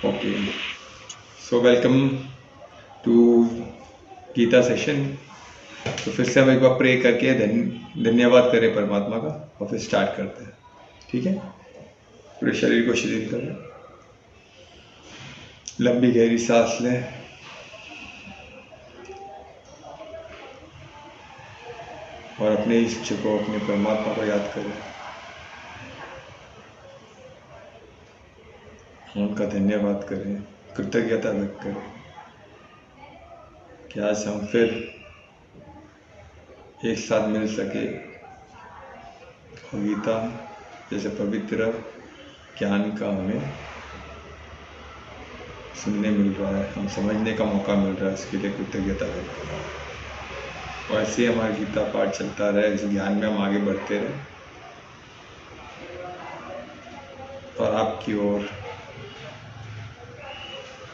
Okay, so welcome to Gita session. तो फिर से हम एक बार प्रे करके धन्यवाद करें परमात्मा का और फिर स्टार्ट करते हैं। ठीक है, पूरे शरीर को शिथिल करें, लंबी गहरी सांस लें और अपने इष्ट को, अपने परमात्मा को याद करें, उनका धन्यवाद करें, कृतज्ञता व्यक्त करें कि आज हम फिर एक साथ मिल सके और गीता जैसे पवित्र ज्ञान का हमें सुनने मिल रहा है, हम समझने का मौका मिल रहा है, इसके लिए कृतज्ञता व्यक्त करें। और ऐसे ही हमारा गीता पाठ चलता रहे, इस ज्ञान में हम आगे बढ़ते रहे और आपकी ओर,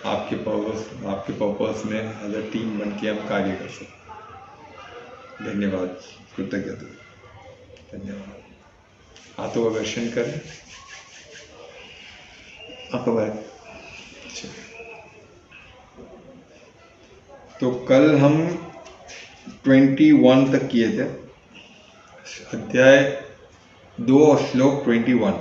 आपके पर्पस में एज अ टीम बन के हम कार्य कर सकते। धन्यवाद, कृतज्ञता, धन्यवाद। हाथों का दर्शन करें, आपका बात। तो कल हम 21 तक किए थे, अध्याय 2 और श्लोक 21।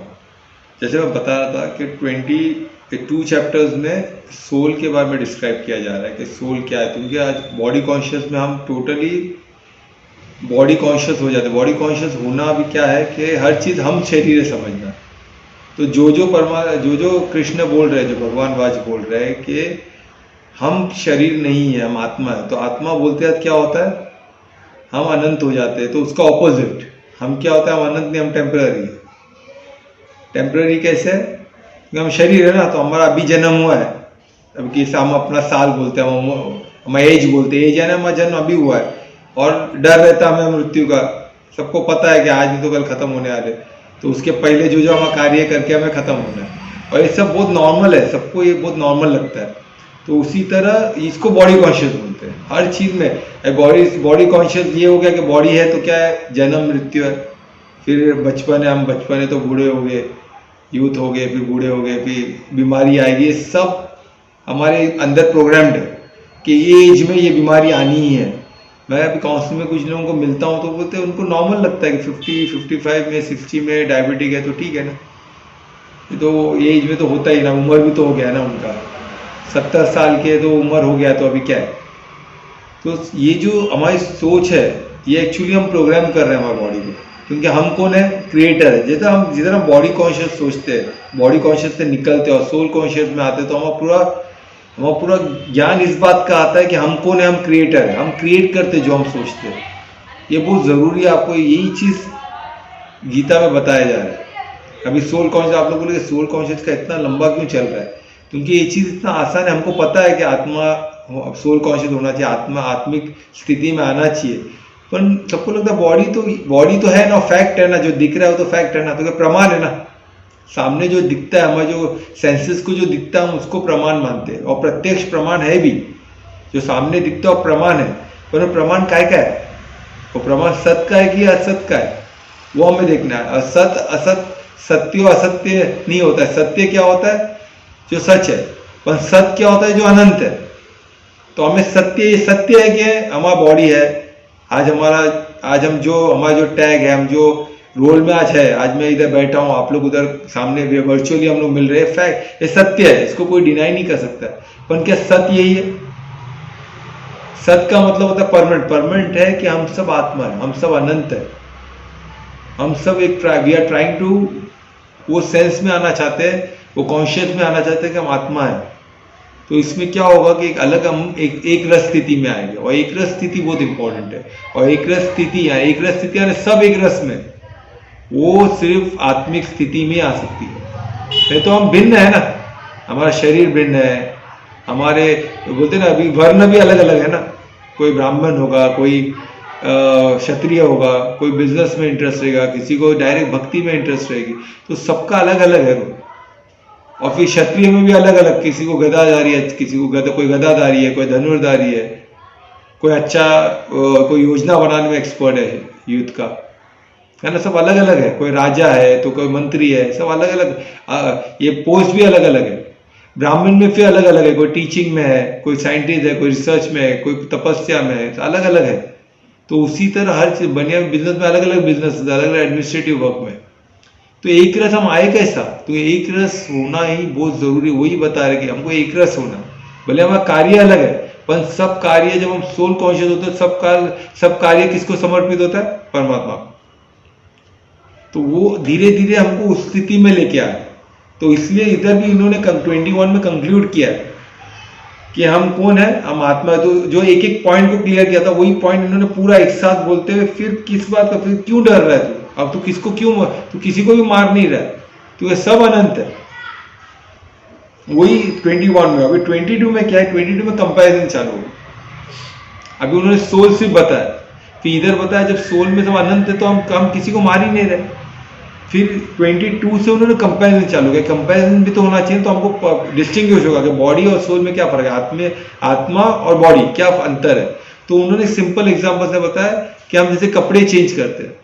जैसे मैं बता रहा था कि 22 चैप्टर्स में सोल के बारे में डिस्क्राइब किया जा रहा है कि सोल क्या है। क्योंकि आज बॉडी कॉन्शियस में हम टोटली बॉडी कॉन्शियस हो जाते हैं। बॉडी कॉन्शियस होना अभी क्या है कि हर चीज़ हम शरीर है समझना। तो जो कृष्ण बोल रहे हैं, जो भगवान वाज बोल रहे हैं कि हम शरीर नहीं है, हम आत्मा है। तो आत्मा बोलते हैं क्या होता है, हम अनंत हो जाते हैं। तो उसका ऑपोजिट हम क्या होता है, हम अनंत नहीं, हम टेम्पररी है। टेम्पररी कैसे है, हम शरीर है ना, तो हमारा अभी जन्म हुआ है। अब किस हम अपना साल बोलते हैं, हम एज बोलते हैं, एज है ना, हमारा जन्म अभी हुआ है और डर रहता है हमें मृत्यु का। सबको पता है कि आज नहीं तो कल खत्म होने वाले, तो उसके पहले जो हम कार्य करके हमें खत्म होना है। और ये सब बहुत नॉर्मल है, सबको ये बहुत नॉर्मल लगता है। तो उसी तरह इसको बॉडी कॉन्शियस बोलते हैं हर चीज़ में। बॉडी कॉन्शियस ये हो गया कि बॉडी है तो क्या है, जन्म मृत्यु है, फिर बचपन है, हम बचपन है तो बूढ़े हो गए, यूथ हो गए, फिर बूढ़े हो गए, फिर बीमारी आएगी। ये सब हमारे अंदर प्रोग्राम्ड है कि ये एज में ये बीमारी आनी ही है। मैं अभी काउंसलिंग में कुछ लोगों को मिलता हूँ तो बोलते हैं उनको नॉर्मल लगता है कि 50, 55 में, 60 में डायबिटिक है तो ठीक है ना, ये तो एज में तो होता ही ना, उम्र भी तो हो गया ना उनका, 70 साल के तो उम्र हो गया, तो अभी क्या है। तो ये जो हमारी सोच है, ये एक्चुअली हम प्रोग्राम कर रहे हैं हमारी बॉडी को। क्योंकि हम कौन है, क्रिएटर है। जिधर हम बॉडी कॉन्शियस सोचते हैं, बॉडी कॉन्शियस से निकलते हैं और सोल कॉन्शियस में आते हैं, तो हमारा पूरा ज्ञान इस बात का आता है कि हम कौन है, हम क्रिएटर है, हम क्रिएट करते जो हम सोचते हैं। ये बहुत ज़रूरी है, आपको यही चीज़ गीता में बताया जा रहा है। अभी सोल कॉन्शियस, आप लोग बोले सोल कॉन्शियस का इतना लंबा क्यों चल रहा है, क्योंकि ये चीज़ इतना आसान है। हमको पता है कि आत्मा, सोल कॉन्शियस होना चाहिए, आत्मा आत्मिक स्थिति में आना चाहिए। पर सबको लगता है बॉडी तो है ना, फैक्ट है ना, जो दिख रहा है वो तो फैक्ट है ना, तो क्या प्रमाण है ना। सामने जो दिखता है, हमारे जो सेंसेस को जो दिखता है हम उसको प्रमाण मानते हैं, और प्रत्यक्ष प्रमाण है भी। जो सामने दिखता है प्रमाण है, पर वो प्रमाण काय का है, वो प्रमाण सत्य का है कि असत का है, वो हमें देखना है। असत असत, सत्य और असत्य नहीं होता है। सत्य क्या होता है, जो सच है, पर सत्य क्या होता है, जो अनंत है। तो हमें ये सत्य है कि हमारा बॉडी है, आज हम जो हमारा जो टैग है, हम जो रोल में आज है, आज मैं इधर बैठा हूँ, आप लोग उधर सामने वर्चुअली हम लोग मिल रहे हैं, फैक्ट, ये सत्य है, इसको कोई डिनाई नहीं कर सकता। पर क्या सत्य यही है? सत्य का मतलब होता है परमानेंट है कि हम सब आत्मा है, हम सब अनंत है, हम सब वी आर ट्राइंग टू वो सेंस में आना चाहते हैं, वो कॉन्शियस में आना चाहते हैं कि हम आत्मा है। तो इसमें क्या होगा कि हम एक रस स्थिति में आएंगे, और एक रस स्थिति बहुत इंपॉर्टेंट है। और एक रस स्थिति यानी सब एक रस में, वो सिर्फ आत्मिक स्थिति में आ सकती है। नहीं तो हम भिन्न है ना, हमारा शरीर भिन्न है, हमारे बोलते ना अभी वर्ण भी अलग अलग है ना। कोई ब्राह्मण होगा, कोई क्षत्रिय होगा, कोई बिजनेस में इंटरेस्ट रहेगा, किसी को डायरेक्ट भक्ति में इंटरेस्ट रहेगी, तो सबका अलग अलग है। और फिर क्षत्रिय में भी अलग अलग, किसी को गदाधारी है, किसी को कोई गदाधारी है, कोई धनुर्धारी है, कोई अच्छा कोई योजना बनाने में एक्सपर्ट है युद्ध का, है ना, सब अलग अलग है, कोई राजा है तो कोई मंत्री है, सब अलग अलग, ये पोस्ट भी अलग अलग है। ब्राह्मण में फिर अलग अलग है, कोई टीचिंग में है, कोई साइंटिस्ट है, कोई रिसर्च में है, कोई तपस्या में है, अलग अलग है। तो उसी तरह हर चीज बनिया बिजनेस में अलग अलग बिजनेस, अलग अलग एडमिनिस्ट्रेटिव वर्क में। तो एक रस हम आए कैसा, तो एक रस होना ही बहुत जरूरी, वही बता रहे कि हमको एक रस होना, भले हमारा कार्य अलग है, पर सब कार्य जब हम सोल कॉन्शियस होते हैं, सब कार्य किसको समर्पित होता है, परमात्मा को। तो वो धीरे धीरे हमको उस स्थिति में लेके आए। तो इसलिए इधर भी इन्होंने 21 में कंक्लूड किया कि हम कौन है, हम आत्मा है। तो जो एक एक पॉइंट को क्लियर किया था, वही पॉइंट इन्होंने पूरा एक साथ बोलते हुए, फिर किस बात का, फिर क्यों डर रहा है तू, अब तू किसको क्यों, तू किसी को भी मार नहीं रहा है, तो ये सब अनंत है। वही 21 में। अभी 22 में क्या है, 22 में कंपैरिजन चालू हो। अभी उन्होंने सोल सिर्फ बताया, फिर इधर बताया जब सोल में सब अनंत है तो हम किसी को मार ही नहीं रहे। फिर 22 से उन्होंने कंपैरिजन चालू किया, कंपैरिजन भी तो होना चाहिए, तो हमको डिस्टिंग्विश होगा कि बॉडी और सोल में क्या फर्क है, आत्मा और बॉडी क्या अंतर है। तो उन्होंने सिंपल एग्जांपल से बताया कि हम जैसे कपड़े चेंज करते हैं,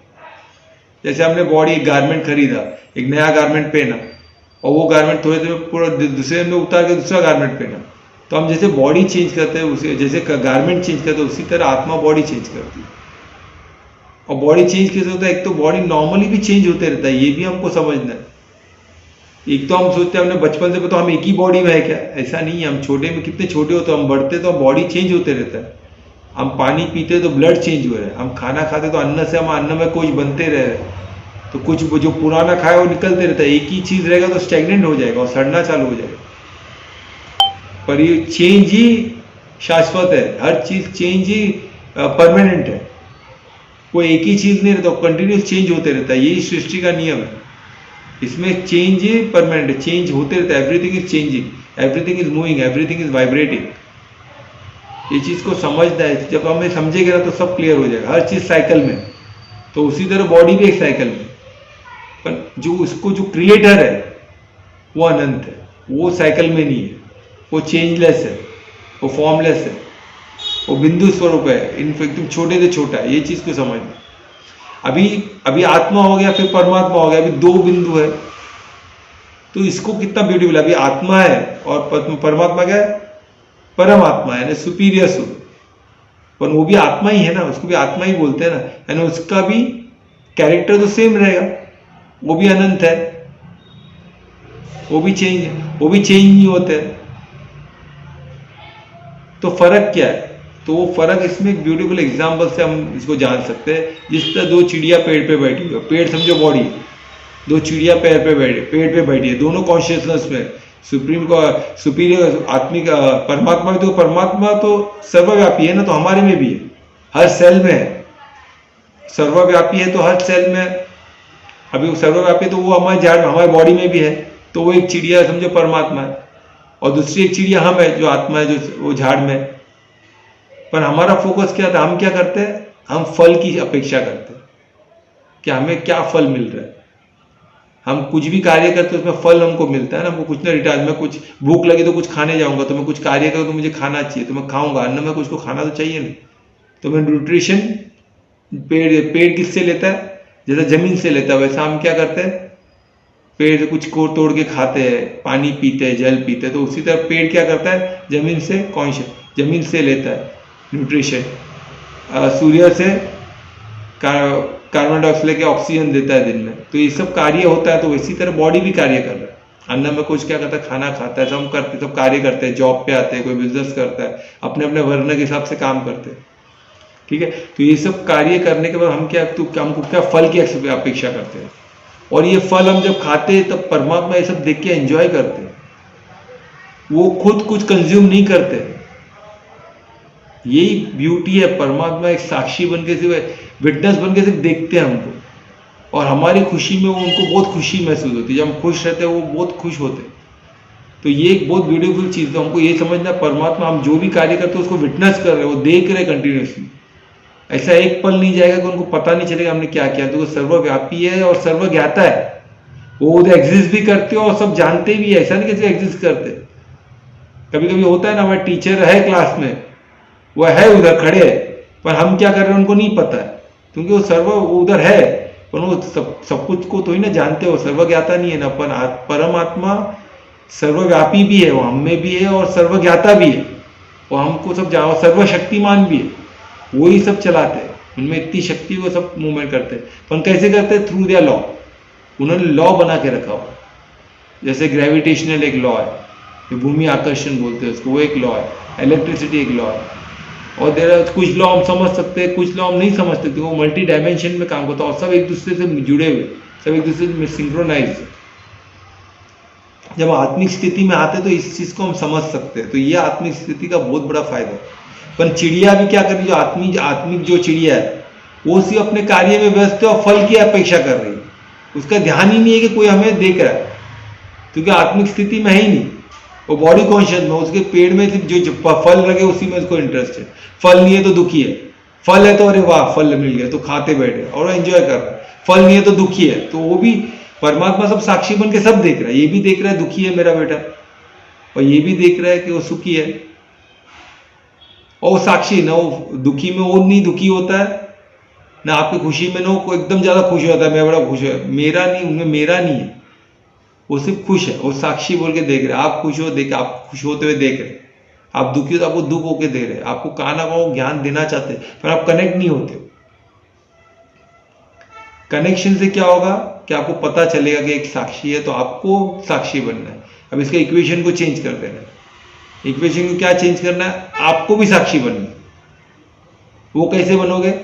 जैसे हमने बॉडी एक गारमेंट खरीदा, एक नया गारमेंट पहना, और वो गारमेंट थोड़े देर पूरा दूसरे में उतार के दूसरा गारमेंट पहना, तो हम जैसे बॉडी चेंज करते हैं, उसे जैसे गारमेंट चेंज करते हैं, उसी तरह आत्मा बॉडी चेंज करती है। और बॉडी चेंज कैसे होता है, एक तो बॉडी नॉर्मली भी चेंज होते रहता है, ये भी हमको समझना है। एक तो हम सोचते हैं हमने बचपन से तो हम एक ही बॉडी में है क्या, ऐसा नहीं है। हम छोटे में कितने छोटे होते, हम बढ़ते तो बॉडी चेंज होते रहता है। हम पानी पीते तो ब्लड चेंज हो रहा है, हम खाना खाते तो अन्न से हम अन्न में कुछ बनते रह रहे, तो कुछ जो पुराना खाया वो निकलते रहता है। एक ही चीज रहेगा तो स्टैग्नेंट हो जाएगा और सड़ना चालू हो जाएगा। पर ये चेंज ही शाश्वत है, हर चीज चेंज ही परमानेंट है, कोई एक ही चीज नहीं रहता, कंटिन्यूस चेंज होते रहता है। यही सृष्टि का नियम है, इसमें चेंज ही परमानेंट है, चेंज होते रहता है। Everything is changing, everything is moving, everything is vibrating. ये चीज को समझना है, जब हमें समझेगा तो सब क्लियर हो जाएगा। हर चीज साइकिल में, तो उसी तरह बॉडी भी एक साइकिल में, पर जो उसको जो क्रिएटर है वो अनंत है, वो साइकिल में नहीं है, वो चेंजलेस है, वो फॉर्मलेस है, वो बिंदु स्वरूप है, इनफैक्ट छोटे से छोटा है। ये चीज को समझना। अभी आत्मा हो गया, फिर परमात्मा हो गया, अभी दो बिंदु है। तो इसको कितना ब्यूटीफुल, अभी आत्मा है और परमात्मा क्या है, परमात्मा है, सुपीरियर सोल, पर वो भी आत्मा ही है ना, उसको भी आत्मा ही बोलते हैं ना, यानी उसका भी कैरेक्टर तो सेम रहेगा, वो भी अनंत है, वो भी चेंज नहीं होते। तो फर्क क्या है, तो वो फर्क इसमें एक ब्यूटीफुल एग्जांपल से हम इसको जान सकते हैं। जिस तरह दो चिड़िया पेड़ पे बैठी है, पेड़ समझो बॉडी, दो चिड़िया पेड़ पे बैठी है, दोनों कॉन्शियसनेस में, सुप्रीम का सुपीरियर आत्मिक परमात्मा, तो परमात्मा तो सर्वव्यापी है ना, तो हमारे में भी है, हर सेल में है, सर्वव्यापी है तो हर सेल में। अभी वो सर्वव्यापी तो वो हमारे झाड़, हमारे बॉडी में भी है, तो वो एक चिड़िया समझो परमात्मा है, और दूसरी एक चिड़िया हम है जो आत्मा है, जो वो झाड़ में। पर हमारा फोकस क्या था, हम क्या करते हैं, हम फल की अपेक्षा करते हैं कि हमें क्या फल मिल रहा है। हम कुछ भी कार्य करते हैं उसमें फल हमको मिलता है ना, हमको कुछ ना रिटर्न में, कुछ भूख लगी तो कुछ खाने जाऊंगा, तो मैं कुछ कार्य करूँ तो मुझे खाना चाहिए, तो मैं खाऊंगा, अन्न में कुछ को खाना तो चाहिए नहीं, तो मैं न्यूट्रिशन पेड़ किससे लेता है, जैसा जमीन से लेता है, वैसा हम क्या करते हैं, पेड़ से कुछ को तोड़ के खाते हैं, पानी पीते हैं, जल पीते हैं। तो उसी तरह पेड़ क्या करता है, जमीन से जमीन से लेता है न्यूट्रिशन, सूर्य से कार्बन डाइऑक्साइड लेके ऑक्सीजन देता है दिन में। तो ये सब कार्य होता है, तो इसी तरह बॉडी भी कार्य कर रहा है। अन्न में कुछ क्या करता है, खाना खाता है, सब कार्य करते हैं, जॉब पे आते हैं, कोई बिजनेस करता है, अपने अपने वर्ण के हिसाब से काम करते हैं, ठीक है। तो ये सब कार्य करने के बाद हमको क्या फल की अपेक्षा करते हैं, और ये फल हम जब खाते हैं तब परमात्मा ये सब देख के एंजॉय करते हैं, वो खुद कुछ कंज्यूम नहीं करते। यही ब्यूटी है, परमात्मा एक साक्षी बन के, सिर्फ विटनेस बन के सिर्फ देखते हैं हमको, और हमारी खुशी में वो उनको बहुत खुशी महसूस होती है। जब हम खुश रहते हैं वो बहुत खुश होते हैं। तो ये एक बहुत ब्यूटीफुल चीज़ है, हमको ये समझना, परमात्मा हम जो भी कार्य करते हैं उसको विटनेस कर रहे हैं, वो देख रहे कंटिन्यूसली। ऐसा एक पल नहीं जाएगा कि उनको पता नहीं चलेगा हमने क्या किया। तो वो सर्वव्यापी है और सर्वज्ञाता है, वो उधर एग्जिस्ट भी करते हो और सब जानते भी है, ऐसा नहीं कैसे एग्जिस्ट करते। कभी कभी होता है ना, हमारे टीचर है क्लास में, वह है उधर खड़े, पर हम क्या कर रहे हैं उनको नहीं पता है, क्योंकि वो उधर है, पर वो सब कुछ को तो ही ना जानते हो, सर्वज्ञाता नहीं है ना। अपन परमात्मा सर्वव्यापी भी है, वो हम में भी है और सर्वज्ञाता भी है, वो हमको सब जाओ, सर्वशक्तिमान भी है, वो ही सब चलाते हैं, उनमें इतनी शक्ति वो सब मूवमेंट करते हैं। पर कैसे करते हैं? Through their law. उन्होंने लॉ बना के रखा हुआ, जैसे ग्रेविटेशनल एक लॉ है, भूमि आकर्षण बोलते हैं उसको, वो एक लॉ है, इलेक्ट्रिसिटी एक लॉ है, और कुछ लॉ हम समझ सकते हैं, कुछ लॉ हम नहीं समझ सकते, वो मल्टी डायमेंशन में काम करता है और सब एक दूसरे से जुड़े हुए, सब एक दूसरे में सिंक्रोनाइज। जब आत्मिक स्थिति में आते तो इस चीज को हम समझ सकते हैं, तो ये आत्मिक स्थिति का बहुत बड़ा फायदा है। पर चिड़िया भी क्या कर रही है, जो आत्मिक जो चिड़िया है वो सिर्फ अपने कार्य में व्यस्त है और फल की अपेक्षा कर रही है, उसका ध्यान ही नहीं है कि कोई हमें देख रहा है, क्योंकि आत्मिक स्थिति में है ही नहीं, वो बॉडी कॉन्शियस में, उसके पेड़ में सिर्फ जो फल लगे उसी में उसको इंटरेस्ट है। फल नहीं है तो दुखी है, फल है तो अरे वाह फल मिल गया तो खाते बैठे और एंजॉय कर रहा है, फल नहीं है तो दुखी है। तो वो भी परमात्मा सब साक्षी बन के सब देख रहा है, ये भी देख रहा है दुखी है मेरा बेटा, और ये भी देख रहा है कि वो सुखी है, और वो साक्षी ना, वो दुखी में वो नहीं दुखी होता है ना, आपकी खुशी में ना वो एकदम ज्यादा खुश होता है, मैं बड़ा खुश है, मेरा नहीं, उनमें मेरा नहीं है, वो सिर्फ खुश है, वो साक्षी बोल के देख रहे हैं। आप खुश हो, देख, आप खुश होते हुए देख रहे हैं, आप दुखी हो तो आपको दुख होके दे रहे हैं, आपको कहा ना कहा ज्ञान देना चाहते हैं, पर आप कनेक्ट नहीं होते। कनेक्शन से क्या होगा कि आपको पता चलेगा कि एक साक्षी है, तो आपको साक्षी बनना है। अब इसका इक्वेशन को चेंज कर देना है। इक्वेशन को क्या चेंज करना है? आपको भी साक्षी बनना है। वो कैसे बनोगे?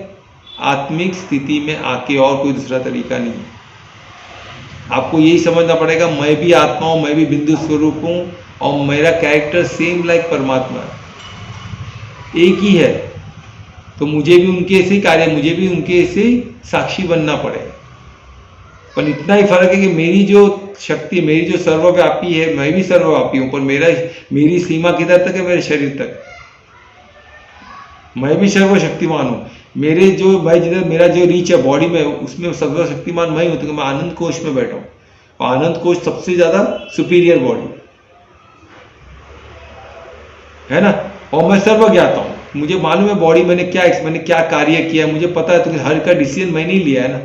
आत्मिक स्थिति में आके, और कोई दूसरा तरीका नहीं है। आपको यही समझना पड़ेगा, मैं भी आत्मा हूं, मैं भी बिंदु स्वरूप हूं, और मेरा कैरेक्टर सेम लाइक परमात्मा है, एक ही है, तो मुझे भी उनके ऐसे ही कार्य, मुझे भी उनके ऐसे ही साक्षी बनना पड़ेगा। पर इतना ही फर्क है कि मेरी जो शक्ति, मेरी जो सर्वव्यापी है, मैं भी सर्वव्यापी हूं, पर मेरी सीमा किधर तक है? मेरे शरीर तक। मैं भी सर्वशक्तिमान हूं, मेरे जो मैं जिधर मेरा जो रीच है बॉडी में, उसमें सर्वशक्तिमान मैं हूं, तो मैं आनंद कोश में बैठा हूं, और आनंद कोश सबसे ज्यादा सुपीरियर बॉडी है ना, और मैं सर्वज्ञाता हूं, मुझे मालूम है बॉडी मैंने क्या कार्य किया, मुझे पता है, तो हर का डिसीजन मैंने ही लिया है ना।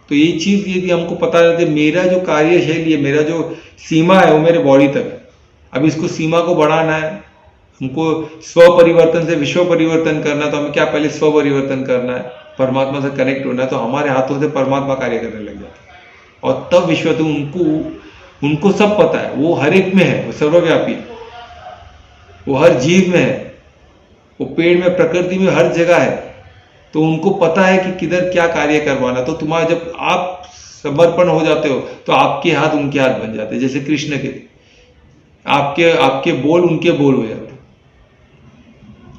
तो ये चीज यदि हमको पता रहती, मेरा जो कार्यशैली है, मेरा जो सीमा है वो मेरे बॉडी तक है। अब इसको सीमा को बढ़ाना है, हमको स्व परिवर्तन से विश्व परिवर्तन करना, तो हमें क्या पहले स्व परिवर्तन करना है, परमात्मा से कनेक्ट होना है, तो हमारे हाथों से परमात्मा कार्य करने लग जाता है, और तब विश्व, तो उनको सब पता है, वो हर एक में है, वो सर्वव्यापी है, वो हर जीव में है, वो पेड़ में, प्रकृति में, हर जगह है, तो उनको पता है कि किधर क्या कार्य करवाना। तो तुम्हारा जब आप समर्पण हो जाते हो तो आपके हाथ उनके हाथ बन जाते हैं, जैसे कृष्ण के, आपके बोल उनके बोल हो जाते।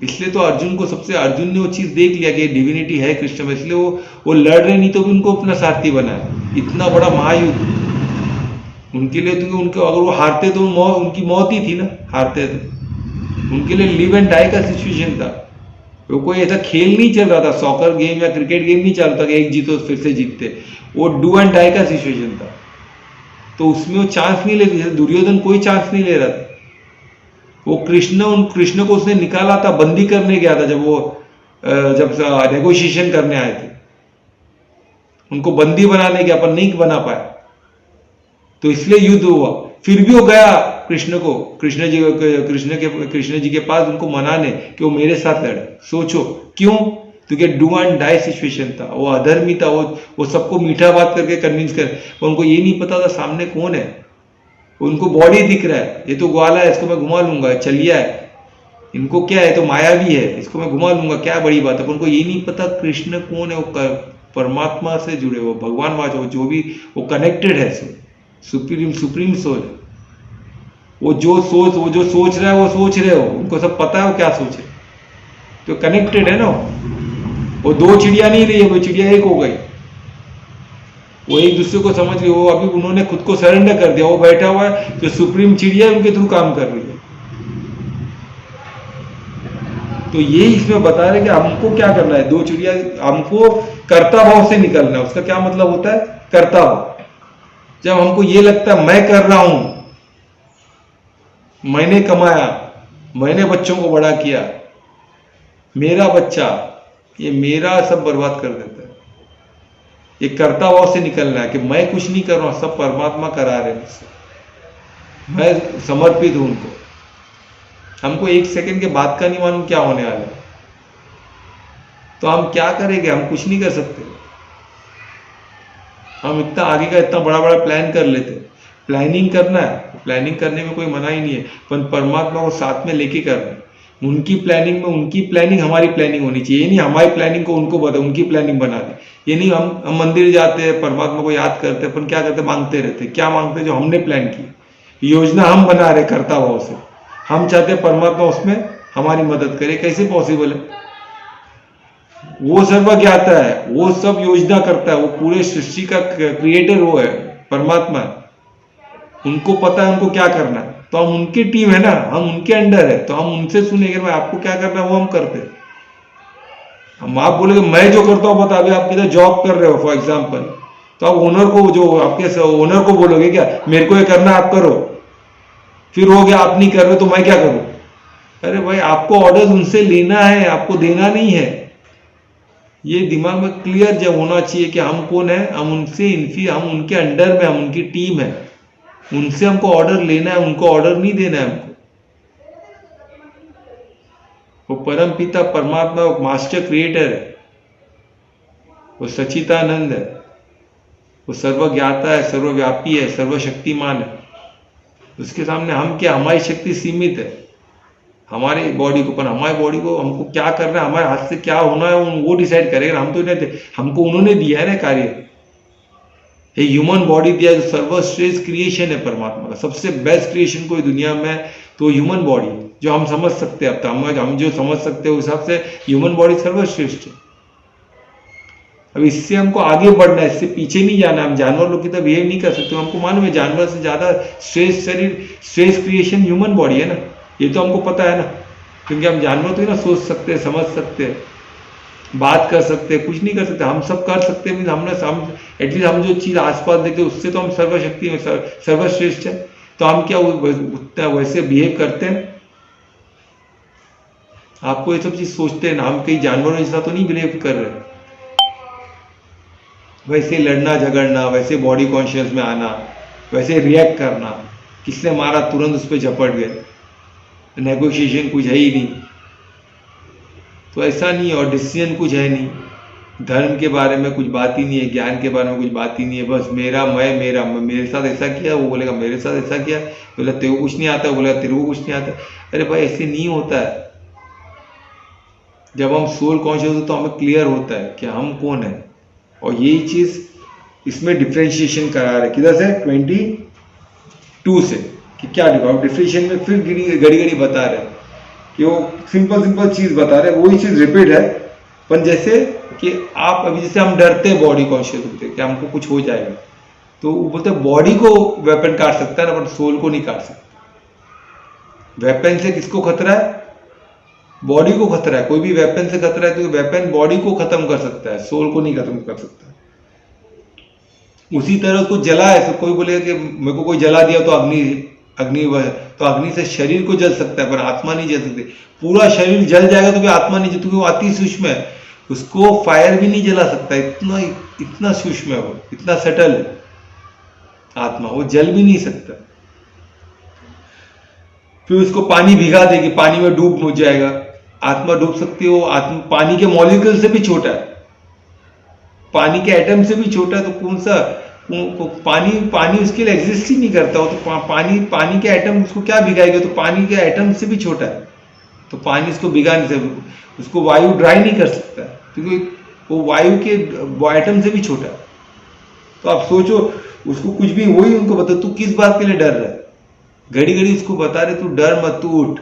इसलिए तो अर्जुन ने वो चीज देख लिया कि डिविनिटी है कृष्ण में, इसलिए वो लड़ रहे, नहीं तो भी उनको अपना सारथी बनाया। इतना बड़ा महायुद्ध उनके लिए, तो उनको अगर वो हारते तो उनकी मौत ही थी ना, हारते तो उनके लिए लिव एंड डाई का सिचुएशन था। वो कोई ऐसा खेल नहीं चल रहा था, सॉकर गेम या क्रिकेट गेम नहीं चल रहा था कि एक जीतो फिर से जीतते, वो डू एंड डाई का सिचुएशन था। तो उसमें वो चांस नहीं ले रहे, दुर्योधन कोई चांस नहीं ले रहा था। वो कृष्ण को उसने निकाला था, बंदी करने गया था, जब नेगोशिएशन करने आए थे, उनको बंदी बनाने गया, पर नहीं बना पाया, तो इसलिए युद्ध हुआ। फिर भी वो गया कृष्ण जी के पास उनको मनाने कि वो मेरे साथ लड़े। सोचो क्यों? क्योंकि डू एंड डाई सिचुएशन था, वो अधर्मी था, वो सबको मीठा बात करके कन्विंस कर, उनको ये नहीं पता था सामने कौन है। उनको बॉडी दिख रहा है, ये तो ग्वाला है, इसको मैं घुमा लूंगा, चलिया है, इनको क्या है, तो मायावी है, इसको मैं घुमा लूंगा, क्या बड़ी बात है। उनको ये नहीं पता कृष्ण कौन है, वो परमात्मा से जुड़े, वो भगवान वाच, जो भी वो कनेक्टेड है, सुप्रीम सोल। वो जो सोच रहा है वो सोच रहे हो, उनको सब पता है वो क्या सोच रहे, तो कनेक्टेड है ना। वो दो चिड़िया नहीं रही है, वो चिड़िया एक हो गई, वो एक दूसरे को समझ गए। वो अभी उन्होंने खुद को सरेंडर कर दिया, वो बैठा हुआ है, जो सुप्रीम चिड़िया है उनके थ्रू काम कर रही है। तो ये इसमें बता रहे कि हमको क्या करना है, दो चिड़िया, हमको कर्ता भाव से निकलना है। उसका क्या मतलब होता है? कर्ता भाव। जब हमको ये लगता है मैं कर रहा हूं, मैंने कमाया, मैंने बच्चों को बड़ा किया, मेरा बच्चा, ये मेरा सब बर्बाद कर देता है। ये कर्ता भाव से निकलना है कि मैं कुछ नहीं कर रहा हूं, सब परमात्मा करा रहे हैं मुझसे, मैं समर्पित हूं उनको। हमको एक सेकंड के बाद का नहीं मालूम क्या होने वाला है, तो हम क्या करेंगे? हम कुछ नहीं कर सकते। हम इतना आगे का इतना बड़ा बड़ा प्लान कर लेते। प्लानिंग करना है, प्लानिंग करने में कोई मना ही नहीं है, पर परमात्मा को साथ में लेके करना है। उनकी प्लानिंग में उनकी प्लानिंग हमारी प्लानिंग होनी चाहिए। ये नहीं हमारी प्लानिंग को उनको बता, उनकी प्लानिंग बना दे। ये नहीं हम मंदिर जाते हैं, परमात्मा को याद करते हैं, पर क्या करते? मांगते रहते। क्या मांगते? जो हमने प्लान की योजना हम बना रहे कर्ता भाव से। हम चाहते हैं परमात्मा उसमें हमारी मदद करे। कैसे पॉसिबल है? वो सर्वज्ञाता है, वो सब योजना करता है, वो पूरे सृष्टि का क्रिएटर वो है, परमात्मा है। उनको पता है उनको क्या करना है, तो हम उनकी टीम है ना, हम उनके अंडर है, तो हम उनसे सुनेंगे भाई आपको क्या करना है, वो हम करते हैं। हम आप बोलेगे मैं जो करता हूँ बता, अभी आप किधर जॉब कर रहे हो फॉर एग्जाम्पल, तो आप ओनर को, जो आपके ओनर को बोलोगे क्या मेरे को ये करना आप करो, फिर हो गया आप नहीं कर रहे तो मैं क्या करूं? अरे भाई आपको ऑर्डर उनसे लेना है, आपको देना नहीं है। ये दिमाग में क्लियर जब होना चाहिए कि हम कौन है, हम उनसे हम उनके अंडर में, हम उनकी टीम है, उनसे हमको ऑर्डर लेना है, उनको ऑर्डर नहीं देना है हमको। वो परम पिता परमात्मा मास्टर क्रिएटर है, वो सच्चिदानंद है, वो सर्वज्ञाता है, सर्वव्यापी है, सर्वशक्तिमान है। उसके सामने हम क्या? हमारी शक्ति सीमित है, हमारी बॉडी को, पर हमारी बॉडी को हमको क्या करना है, हमारे हाथ से क्या होना है वो डिसाइड करेगा। हम तो नहीं, हमको उन्होंने दिया है ना कार्य। ये ह्यूमन बॉडी दिया जो सर्वश्रेष्ठ क्रिएशन है परमात्मा का, सबसे बेस्ट क्रिएशन कोई दुनिया में तो ह्यूमन बॉडी जो हम समझ सकते हैं। अब तो हम जो समझ सकते हैं उस हिसाब से ह्यूमन बॉडी सर्वश्रेष्ठ है। अब इससे हमको आगे बढ़ना है, इससे पीछे नहीं जाना। हम जानवर लोग की तरह बिहेव नहीं कर सकते। हमको मालूम है जानवर से ज्यादा श्रेष्ठ शरीर, श्रेष्ठ क्रिएशन ह्यूमन बॉडी है ना, ये तो हमको पता है ना, क्योंकि हम जानवर तो ना सोच सकते हैं, समझ सकते हैं, बात कर सकते हैं, कुछ नहीं कर सकते। हम सब कर सकते हैं, हमने एटलीस्ट हम जो चीज आसपास देखते उससे तो हम सर्वशक्ति में सर्वश्रेष्ठ है। तो हम क्या उतना वैसे बिहेव करते हैं? आपको ये सब चीज सोचते हैं ना, हम कई जानवरों जैसा तो नहीं बिहेव कर रहे। वैसे लड़ना झगड़ना, वैसे बॉडी कॉन्शियस में आना, वैसे रिएक्ट करना, किसने मारा तुरंत उस पर झपट गए, नेगोशिएशन कुछ है ही नहीं, तो ऐसा नहीं है। और डिसीजन कुछ है नहीं, धर्म के बारे में कुछ बात ही नहीं है, ज्ञान के बारे में कुछ बात ही नहीं है। बस मेरा मैं, मेरे साथ ऐसा किया, वो बोलेगा मेरे साथ ऐसा किया, बोला तेरे को कुछ नहीं आता, बोलेगा तेरे को कुछ नहीं आता। अरे भाई ऐसे नहीं होता है। जब हम सोल कॉन्शियस होते तो हमें क्लियर होता है कि हम कौन है। और यही चीज इसमें डिफ्रेंशिएशन करा रहे किधर से? 22 से, कि क्या डिफ्रेंशिएशन में फिर घड़ी घड़ी बता रहे कि वो सिंपल चीज बता रहे, वही चीज रिपीट है। पर जैसे कि आप अभी जैसे हम डरते हैं, बॉडी कॉन्शियस होते हैं कि हमको कुछ हो जाएगा, तो वो बोलते हैं बॉडी को वेपन काट सकता है ना, पर सोल को नहीं काट सकता। वेपन से किसको खतरा है? बॉडी को खतरा है। कोई भी वेपन से खतरा है तो वेपन बॉडी को खत्म कर सकता है, सोल को नहीं खत्म कर सकता। उसी तरह उसको जला है, तो कोई बोलेगा कि मेरे को कोई जला दिया तो अग्नि तो अग्नि से शरीर को जल सकता है, पर आत्मा नहीं जल सकती। पूरा शरीर जल जाएगा तो भी आत्मा नहीं जल, क्योंकि वो अति सूक्ष्म है, उसको फायर भी नहीं जला सकता। इतना सूक्ष्म है वो, इतना सटल है आत्मा, वो जल भी नहीं सकता। फिर उसको पानी भिगा देगी, पानी में डूब हो जाएगा, आत्मा डूब सकती है। वो आत्मा पानी के मॉलिक्यूल से भी छोटा है, पानी के एटम से भी छोटा है। तो कौन सा पानी उसके लिए एग्जिस्ट ही नहीं करता। वो तो पानी के एटम उसको क्या भिगाएगा? तो पानी के एटम से भी छोटा है, तो पानी उसको भिगा नहीं सकता, उसको वायु ड्राई नहीं कर सकता, क्योंकि वो वायु के एटम से भी छोटा है। तो आप सोचो, उसको कुछ भी, वही उनको बता तू किस बात के लिए डर रहा है, घड़ी घड़ी उसको बता रहे तू डर मत, तू उठ,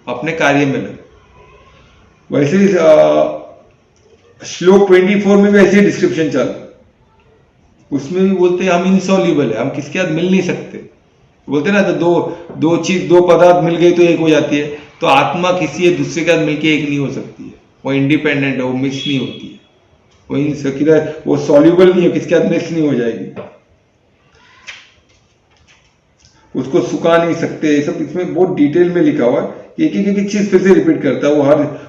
अपने कार्य में लग। वैसे ही श्लोक 24 में भी ऐसे डिस्क्रिप्शन चल, उसमें भी बोलते हैं हम इनसॉल्युबल है, हम किसके साथ मिल नहीं सकते। बोलते ना, तो दो पदार्थ मिल गई तो एक हो जाती है। तो आत्मा किसी दूसरे के साथ मिलके एक नहीं हो सकती है, वो इंडिपेंडेंट है, वो मिक्स नहीं होती है, वो सॉल्युबल नहीं है, किसके साथ मिक्स नहीं हो जाएगी। उसको सुखा नहीं सकते, ये सब इसमें बहुत डिटेल में लिखा हुआ है। एक चीज फिर से रिपीट करता है,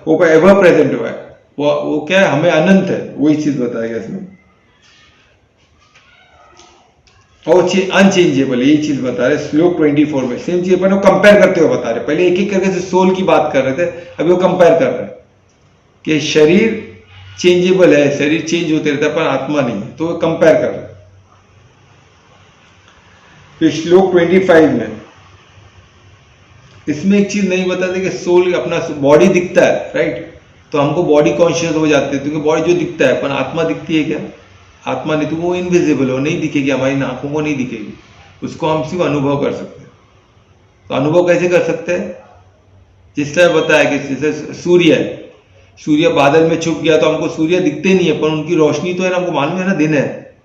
वो एवर प्रेजेंट हुआ है, वो क्या है, हमें अनंत है, वही चीज बताया गया इसमें। और अनचेंजेबल, यही चीज बता रहे श्लोक 24 में। सेम चीज अपन कंपेयर करते हुए बता रहे, पहले एक एक करके से सोल की बात कर रहे थे, अभी वो कंपेयर कर रहे हैं कि शरीर चेंजेबल है, शरीर चेंज होते रहता है, पर आत्मा नहीं है, तो वो कंपेयर कर रहे हैं। फिर श्लोक 25 में इसमें एक चीज नहीं बताते कि सोल अपना बॉडी दिखता है, राइट, तो हमको बॉडी कॉन्शियस हो जाते हैं, क्योंकि बॉडी जो दिखता है, पर आत्मा दिखती है क्या? आत्मा नहीं, तो वो इनविजिबल हो, नहीं दिखेगी, हमारी आंखों को नहीं दिखेगी, उसको हम सिर्फ अनुभव कर सकते हैं। तो अनुभव कैसे कर सकते हैं? जिस तरह बताया कि जैसे सूर्य है, सूर्य बादल में छुप गया तो हमको सूर्य दिखते नहीं है, पर उनकी रोशनी तो है ना, हमको मालूम है ना दिन है।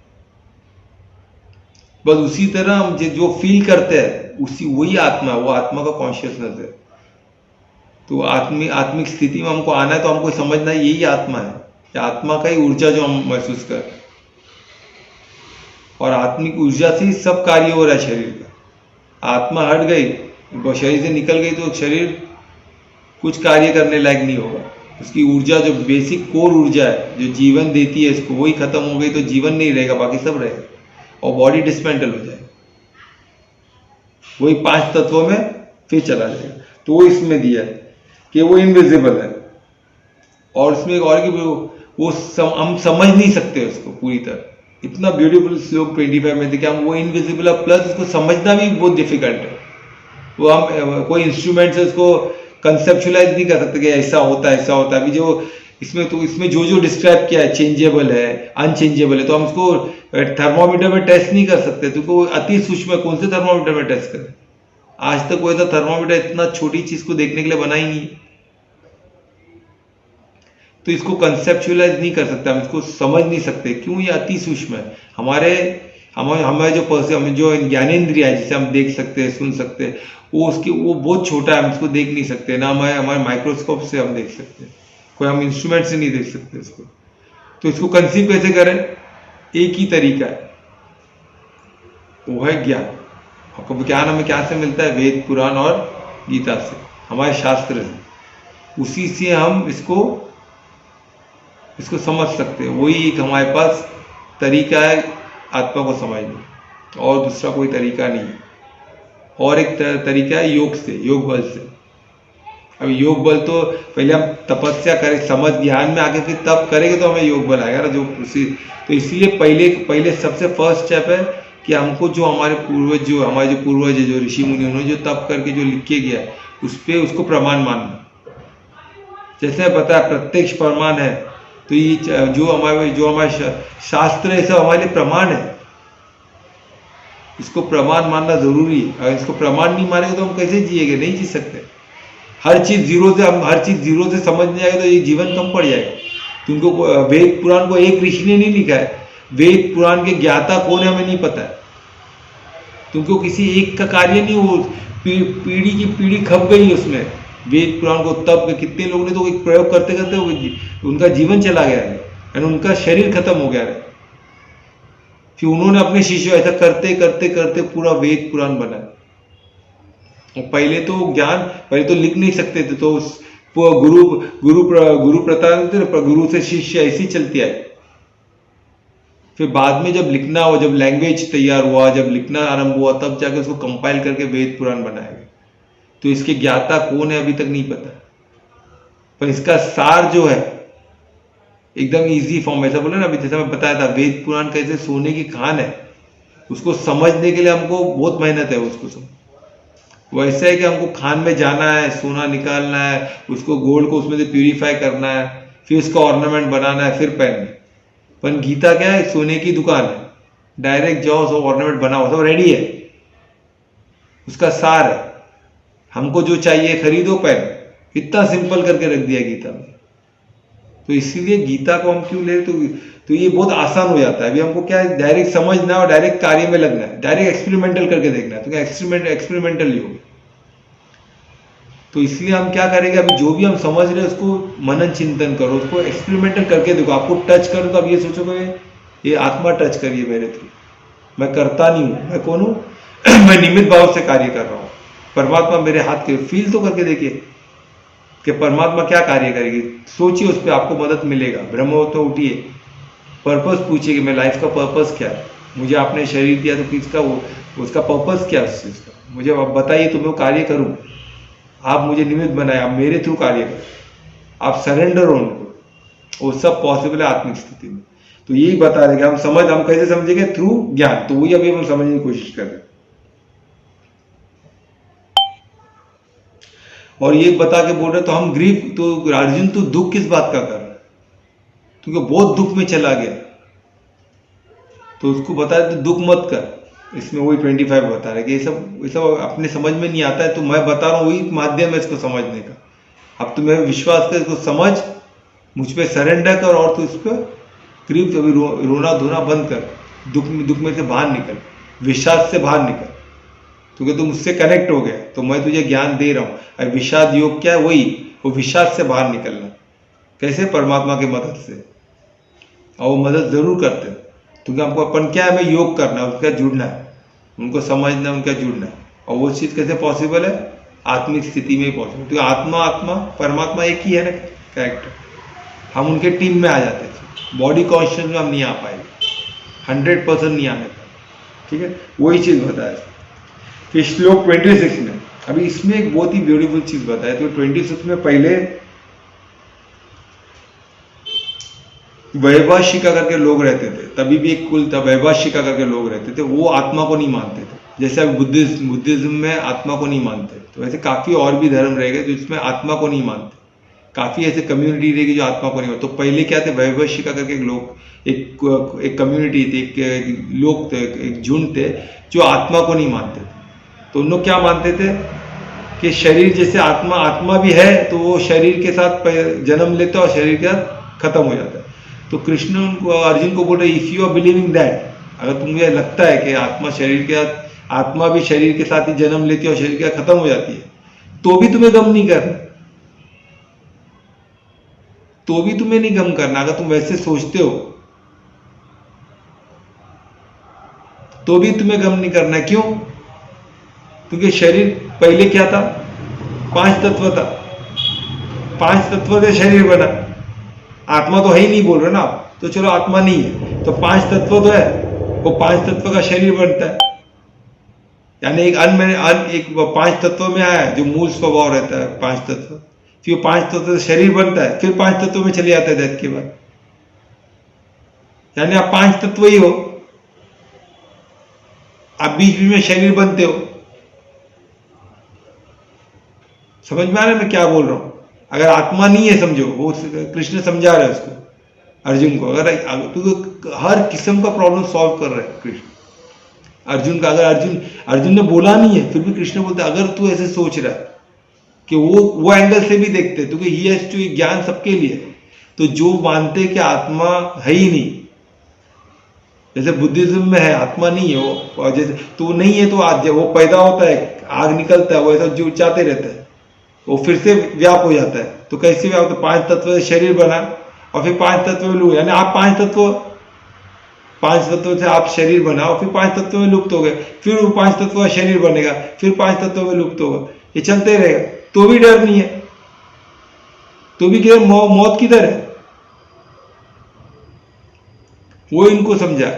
बस उसी तरह हम जो फील करते हैं उसी वही आत्मा, वो आत्मा का कॉन्शियसनेस है। तो आत्मिक स्थिति में हमको आना है, तो हमको समझना है यही आत्मा है, या आत्मा का ही ऊर्जा जो हम महसूस कर रहे हैं, और आत्मिक ऊर्जा से ही सब कार्य हो रहा है शरीर का। आत्मा हट गई, शरीर से निकल गई, तो शरीर कुछ कार्य करने लायक नहीं होगा। उसकी ऊर्जा जो बेसिक कोर ऊर्जा है जो जीवन देती है इसको, वही खत्म हो गई तो जीवन नहीं रहेगा, बाकी सब रहेगा, और बॉडी डिसमेंटल हो जाएगी, वही 5 तत्वों में फिर चला जाएगा। तो वो इसमें दिया है कि वो इनविजिबल है, और उसमें एक और कि हम समझ नहीं सकते उसको पूरी तरह। इतना ब्यूटीफुल श्लोक 25 में देखिए, हम वो इनविजिबल है, प्लस उसको समझना भी बहुत डिफिकल्ट है। वो हम कोई इंस्ट्रूमेंट से उसको कंसेप्चुलाइज नहीं कर सकते कि ऐसा होता है, ऐसा होता है। अभी जो इसमें जो डिस्क्राइब किया है, चेंजेबल है, अनचेंजेबल है, तो हम उसको थर्मोमीटर में टेस्ट नहीं कर सकते, तो वो अति सूक्ष्म है, कौन से थर्मोमीटर में टेस्ट करें? आज तक कोई सा थर्मोमीटर इतना छोटी चीज को देखने के लिए बना ही नहीं, तो इसको कंसेप्चुलाइज नहीं कर सकते, हम इसको समझ नहीं सकते। क्यों? ये अति सूक्ष्म है। हमें जो ज्ञानेंद्रिय है, जिसे हम देख सकते हैं, सुन सकते हैं, वो बहुत छोटा है, हम इसको देख नहीं सकते ना, हमारे माइक्रोस्कोप से हम देख सकते हैं, कोई हम इंस्ट्रूमेंट से नहीं देख सकते इसको। तो इसको कंसीव कैसे करें? एक ही तरीका है, वो है ज्ञान। आपको ज्ञान हमें क्या से मिलता है? वेद, पुराण और गीता से, हमारे शास्त्र से। उसी से हम इसको समझ सकते हैं। वही एक हमारे पास तरीका है आत्मा को समझने, और दूसरा कोई तरीका नहीं है। और एक तरीका है योग से, योग बल से। अब योग बल तो पहले हम तपस्या करें, समझ ज्ञान में आके फिर तप करेंगे तो हमें योग बल आएगा ना, तो इसलिए पहले सबसे फर्स्ट स्टेप है कि हमको जो हमारे पूर्वज है, जो ऋषि मुनि, उन्होंने जो तप करके जो लिख के गया है, उसको प्रमाण मानना। जैसे बताया प्रत्यक्ष प्रमाण है, तो ये जो हमारे शास्त्र है, सब हमारे लिए प्रमाण है। इसको प्रमाण मानना जरूरी है। अगर इसको प्रमाण नहीं मानेंगे तो हम कैसे जिएंगे? नहीं जी सकते। हर चीज जीरो से समझ नहीं आएगा तो ये जीवन कम पड़ जाएगा। तुमको वेद पुराण को एक ऋषि ने नहीं लिखा है, वेद पुराण के ज्ञाता कौन है हमें नहीं पता है। तुमको किसी एक का कार्य नहीं हो, पीढ़ी की पीढ़ी खप गई उसमें। वेद पुराण को तब कितने लोगों ने तो एक प्रयोग करते करते उनका जीवन चला गया है, यानी उनका शरीर खत्म हो गया है। फिर उन्होंने अपने शिष्य ऐसा करते करते करते पूरा वेद पुराण बना। और पहले तो लिख नहीं सकते थे, तो गुरु प्रथा गुरु से शिष्य ऐसी चलती आई। फिर बाद में जब लिखना हुआ, जब लैंग्वेज तैयार हुआ, जब लिखना आरंभ हुआ, तब जाकर उसको कंपाइल करके वेद पुराण बनाया गया। तो इसके ज्ञाता कौन है अभी तक नहीं पता, पर इसका सार जो है एकदम इजी फॉर्म, ऐसा बोले ना अभी जैसा मैं बताया था, वेद पुराण कैसे सोने की खान है, उसको समझने के लिए हमको बहुत मेहनत है उसको वैसे है कि हमको खान में जाना है, सोना निकालना है, उसको गोल्ड को उसमें से प्यूरिफाई करना है, फिर उसका ऑर्नामेंट बनाना है, फिर पहनना है। पर गीता क्या है? सोने की दुकान है, डायरेक्ट जाओ, सब ऑर्नामेंट बना हुआ, सब रेडी है, उसका सार है, हमको जो चाहिए खरीदो पहनो। इतना सिंपल करके रख दिया गीता में। तो इसीलिए गीता को हम क्यों ले, तो ये बहुत आसान हो जाता है। अभी हमको क्या है, डायरेक्ट समझना और डायरेक्ट कार्य में लगना है, डायरेक्ट एक्सपेरिमेंटल करके देखना है, तो क्या एक्सपेरिमेंटल योग। तो इसलिए हम क्या करेंगे, अभी जो भी हम समझ रहे हैं उसको मनन चिंतन करो, उसको एक्सपेरिमेंटल करके देखो। आपको टच करो तो अब ये सोचोगे ये आत्मा टच करिए मेरे थ्रू, मैं करता नहीं हूँ, मैं कौन हूँ? मैं निमित्त भाव से कार्य कर रहा हूँ, परमात्मा मेरे हाथ के, फील तो करके देखिए। कि परमात्मा क्या कार्य करेगी, सोचिए, उस पर आपको मदद मिलेगा। ब्रह्म मुहूर्त में उठिए, पर्पस पूछिए कि मैं लाइफ का पर्पस क्या है, मुझे आपने शरीर दिया तो किसका वो उसका पर्पस क्या है, उस चीज़ का मुझे आप बताइए तो मैं वो कार्य करूँ। आप मुझे निमित्त बनाए, आप मेरे थ्रू कार्य करें, आप सरेंडर हो उनको, वो सब पॉसिबल है आत्मिक स्थिति में। तो यही बता रहे कि हम कैसे समझेंगे, थ्रू ज्ञान। तो वही अभी हम समझने की कोशिश कर रहे हैं। और ये बता के बोल रहे तो हम ग्रीफ, तो अर्जुन तो दुख किस बात का कर रहा है, क्योंकि बहुत दुख में चला गया, तो उसको बताया तो दुख मत कर। इसमें वही 25 बता रहे कि ये सब अपने समझ में नहीं आता है, तो मैं बता रहा हूँ वही माध्यम है इसको समझने का। अब तुम्हें विश्वास कर, इसको समझ, मुझ पर सरेंडर कर, और तो इस पर ग्रीफ अभी रोना धोना बंद कर, दुख में से बाहर निकल, विषाद से बाहर निकल, क्योंकि तुम उससे कनेक्ट हो गया, तो मैं तुझे ज्ञान दे रहा हूँ। और विषाद योग क्या है, वही वो विषाद से बाहर निकलना। कैसे? परमात्मा की मदद से, और वो मदद जरूर करते हैं, क्योंकि हमको अपन क्या है, हमें योग करना है, उनका जुड़ना है, उनको समझना है, उनका जुड़ना है। और वो चीज़ कैसे पॉसिबल है? आत्मिक स्थिति में ही पॉसिबल, क्योंकि आत्मा परमात्मा एक ही है ना, कैरेक्टर। हम उनके टीम में आ जाते थे, बॉडी कॉन्शियस में हम नहीं आ पाएंगे, 100% नहीं आने पाए। ठीक है, वही चीज़ बताया। फिर श्लोक 26 में, अभी इसमें एक बहुत ही ब्यूटीफुल चीज बताया। तो 26 में पहले वैभाषिका करके लोग रहते थे, तभी भी एक कुल था, वैभाषिका करके लोग रहते थे, वो आत्मा को नहीं मानते थे। जैसे अब बुद्धिज्म में आत्मा को नहीं मानते, तो ऐसे काफी और भी धर्म रह गए जिसमें आत्मा को नहीं मानते, काफी ऐसे कम्युनिटी रहेगी जो आत्मा को नहीं मानते। तो पहले क्या थे, वैभाषिका करके लोग, एक कम्युनिटी थी, एक लोग थे, एक झुंड थे जो आत्मा को नहीं मानते थे। तो उन लोग क्या मानते थे कि शरीर जैसे आत्मा भी है, तो वो शरीर के साथ जन्म लेता है और शरीर के साथ खत्म हो जाता है। तो कृष्ण उनको, अर्जुन को बोल रहे, if you are believing that, अगर तुम्हें लगता है कि आत्मा भी शरीर के साथ ही जन्म लेती है और शरीर के साथ खत्म हो जाती है, तो भी तुम्हें गम नहीं करना, तो भी तुम्हें नहीं गम करना। अगर तुम वैसे सोचते हो तो भी तुम्हें गम नहीं करना। क्यों? क्योंकि शरीर पहले क्या था, 5 तत्व था, 5 तत्व से शरीर बना, आत्मा तो है ही नहीं बोल रहे ना आप, तो चलो आत्मा नहीं है, तो 5 तत्व तो है, वो 5 तत्व का शरीर बनता है। यानी एक 5 तत्व में आया जो मूल स्वभाव रहता है 5 तत्व, फिर 5 तत्व से शरीर बनता है, फिर 5 तत्व में चले जाता है डेथ के बाद। यानी आप 5 तत्व ही हो, आप बीच बीच में शरीर बनते हो। समझ में आ रहा है मैं क्या बोल रहा हूं? अगर आत्मा नहीं है, समझो, वो कृष्ण समझा रहा है उसको, अर्जुन को। अगर तो हर किस्म का प्रॉब्लम सॉल्व कर रहे हैं कृष्ण अर्जुन का। अगर अर्जुन ने बोला नहीं है, फिर भी कृष्ण बोलते अगर तू ऐसे सोच रहा है, कि वो एंगल से भी देखते, क्योंकि ही हैज टू, ज्ञान सबके लिए। तो जो मानते कि आत्मा है ही नहीं, जैसे बुद्धिज्म में है आत्मा नहीं है वो, जैसे तो नहीं है, तो वो पैदा होता है, आग निकलता है, वो ऐसा जो चाहते रहता है, वो फिर से व्याप हो जाता है। तो कैसे व्याप? तो 5 तत्व से शरीर बना, और फिर 5 तत्व में लुप्त, यानी आप 5 तत्व से आप शरीर बना, और फिर 5 तत्व में लुप्त हो गए, फिर वो 5 तत्व का शरीर बनेगा, फिर 5 तत्व में लुप्त होगा, ये चलते रहेगा। तो भी डर नहीं है, तो भी क्या मौत किधर है, वो इनको समझा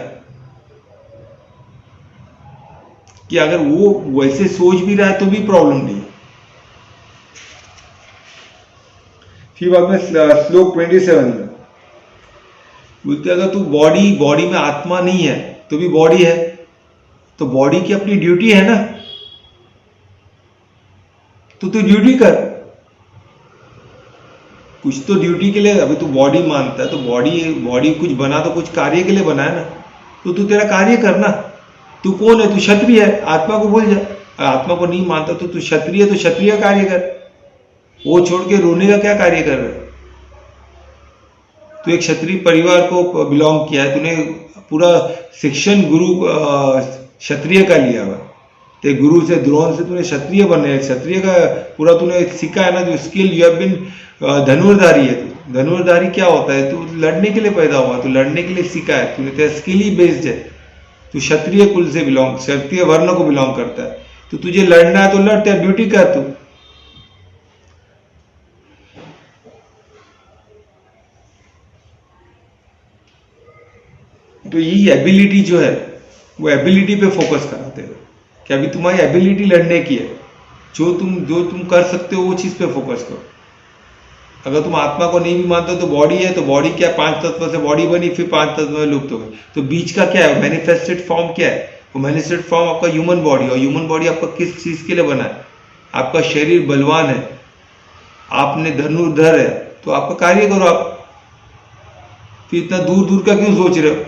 कि अगर वो वैसे सोच भी रहा है तो भी प्रॉब्लम नहीं। फिर बाद में श्लोक 27 में बोलते अगर तू बॉडी में आत्मा नहीं है तो भी बॉडी है, तो बॉडी की अपनी ड्यूटी है ना, तो तू ड्यूटी कर, कुछ तो ड्यूटी के लिए। अभी तू बॉडी मानता है तो बॉडी कुछ बना तो कुछ कार्य के लिए बना है ना, तो तू तेरा कार्य करना। तू कौन है? तू क्षत्रिय है, आत्मा को भूल जा। आत्मा को नहीं मानता तो तू क्षत्रिय है, तो क्षत्रिय कार्य कर, वो छोड़ के रोने का क्या कार्य कर रहा है? तू एक क्षत्रिय परिवार को बिलोंग किया है, तूने पूरा शिक्षण गुरु क्षत्रिय का लिया हुआ, ते गुरु से द्रोण से तूने क्षत्रिय बने, क्षत्रिय का पूरा तूने सीखा है ना, जो स्किल यू हैव बीन। धनुर्धारी है तू, धनुर्धारी क्या होता है? तू लड़ने के लिए पैदा हुआ, तू लड़ने के लिए सीखा है, तूने तेरा स्किल ही बेस्ड है, तू क्षत्रिय कुल से बिलोंग, क्षत्रिय वर्ण को बिलोंग करता है, तो तुझे लड़ना है तो लड़, तेरा ड्यूटी कर तू। तो यही एबिलिटी जो है वो एबिलिटी पे फोकस कराते हैं कि अभी तुम्हारी एबिलिटी लड़ने की है, जो तुम कर सकते हो वो चीज़ पे फोकस करो। अगर तुम आत्मा को नहीं भी मानते हो तो बॉडी है, तो बॉडी क्या, 5 तत्व से बॉडी बनी, फिर 5 तत्व में लुप्त हो गई। तो बीच का क्या है, मैनिफेस्टेड फॉर्म क्या है, वो मैनिफेस्टेड फॉर्म आपका ह्यूमन बॉडी। और ह्यूमन बॉडी आपका किस चीज़ के लिए बना है, आपका शरीर बलवान है, आपने धनुर्धर है, तो आपका कार्य करो आप। फिर इतना दूर दूर का क्यों सोच रहे हो।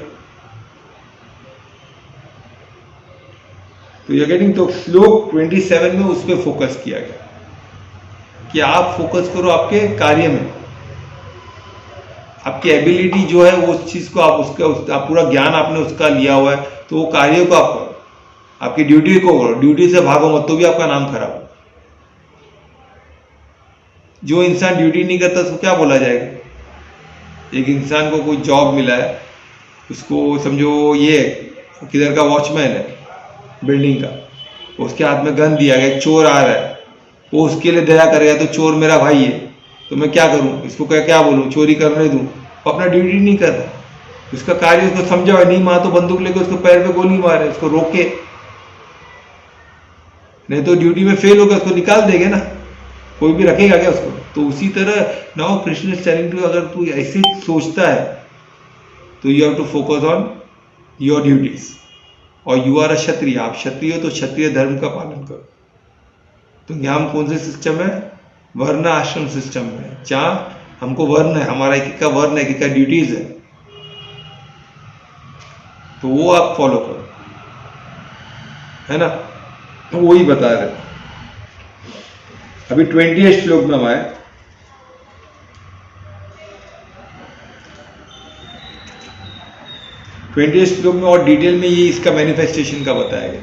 तो ये गेटिंग, तो श्लोक 27 में उस पर फोकस किया गया कि आप फोकस करो आपके कार्य में, आपकी एबिलिटी जो है वो उस चीज को आप पूरा ज्ञान आपने उसका लिया हुआ है, तो वो कार्य को आप करो, आपकी ड्यूटी को करो, ड्यूटी से भागो मत, तो भी आपका नाम खराब हो। जो इंसान ड्यूटी नहीं करता उसको क्या बोला जाएगा। एक इंसान को कोई जॉब मिला है, उसको समझो ये किधर का वॉचमैन है बिल्डिंग का, उसके हाथ में गन दिया गया, चोर आ रहा है, वो उसके लिए दया करेगा, तो चोर मेरा भाई है तो मैं क्या करूं, इसको क्या बोलूं, चोरी करने दूं। वो अपना ड्यूटी नहीं कर रहा, उसका कार्य उसको समझाओ, नहीं मां तो बंदूक लेके उसको पैर पे गोली मारे, उसको रोके, नहीं तो ड्यूटी में फेल होगा उसको निकाल देंगे ना, कोई भी रखेगा क्या उसको। तो उसी तरह now Krishna is telling to, अगर तू ऐसे सोचता है तो you have to focus on your duties. और यू आर अ क्षत्रिय, आप क्षत्रिय हो तो क्षत्रिय धर्म का पालन करो। तो यहाँ हम कौन से सिस्टम है, वर्ण आश्रम सिस्टम में, जहाँ हमको वर्ण है, हमारा एक का वर्ण है, एक का ड्यूटीज है, तो वो आप फॉलो करो, है ना। तो वही बता रहे। अभी 20 श्लोक में हम आए। 20 श्लोक में और डिटेल में ये इसका मैनिफेस्टेशन का बताया गया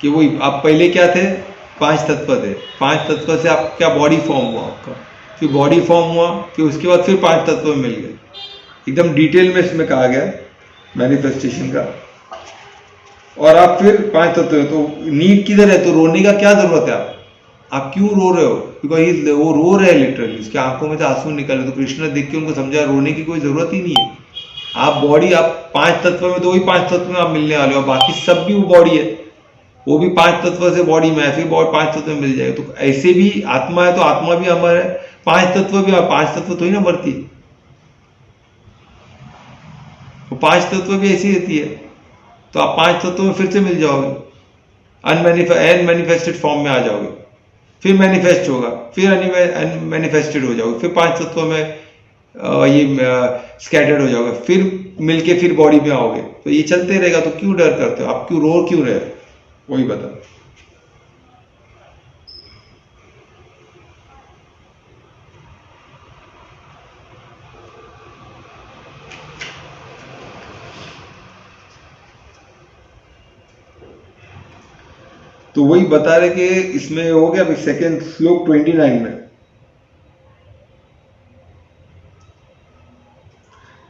कि वो आप पहले क्या थे, 5 तत्व थे, 5 तत्व से आप क्या बॉडी फॉर्म हुआ आपका, फिर बॉडी फॉर्म हुआ, फिर उसके बाद फिर 5 तत्व मिल गए। एकदम डिटेल में इसमें कहा गया मैनिफेस्टेशन का। और आप फिर 5 तत्व है, तो नीड किधर है, तो रोने का क्या जरूरत है, आप क्यों रो रहे हो, बिकॉज वो रो रहे हैं लिटरली, उसकी आंखों में से आंसू निकल रहे। तो कृष्ण देख के उनको समझा रोने की कोई जरूरत ही नहीं है। आप बॉडी, आप 5 तत्व में, तो वही 5 तत्व में आप मिलने वाले हो, बाकी सब भी वो बॉडी है, वो भी 5 तत्व से बॉडी में है, फिर 5 तत्व में मिल जाएगा। तो ऐसे भी आत्मा है तो आत्मा भी अमर है, 5 तत्व भी, 5 तत्व तो ही ना मरती है, वो 5 तत्व भी ऐसी रहती है। तो आप 5 तत्वों में फिर से मिल जाओगे, अनमैनिफेस्टेड फॉर्म में आ जाओगे, फिर मैनिफेस्ट होगा, फिर अनमैनिफेस्टेड हो जाओगे, फिर 5 तत्वों में ये स्कैटर्ड हो जाओगे, फिर मिलके फिर बॉडी में आओगे। तो ये चलते रहेगा, तो क्यों डर करते हो आप, क्यों रो क्यों रहे हो, वही बता। तो वही बता रहे कि इसमें हो गया सेकेंड श्लोक 29 में,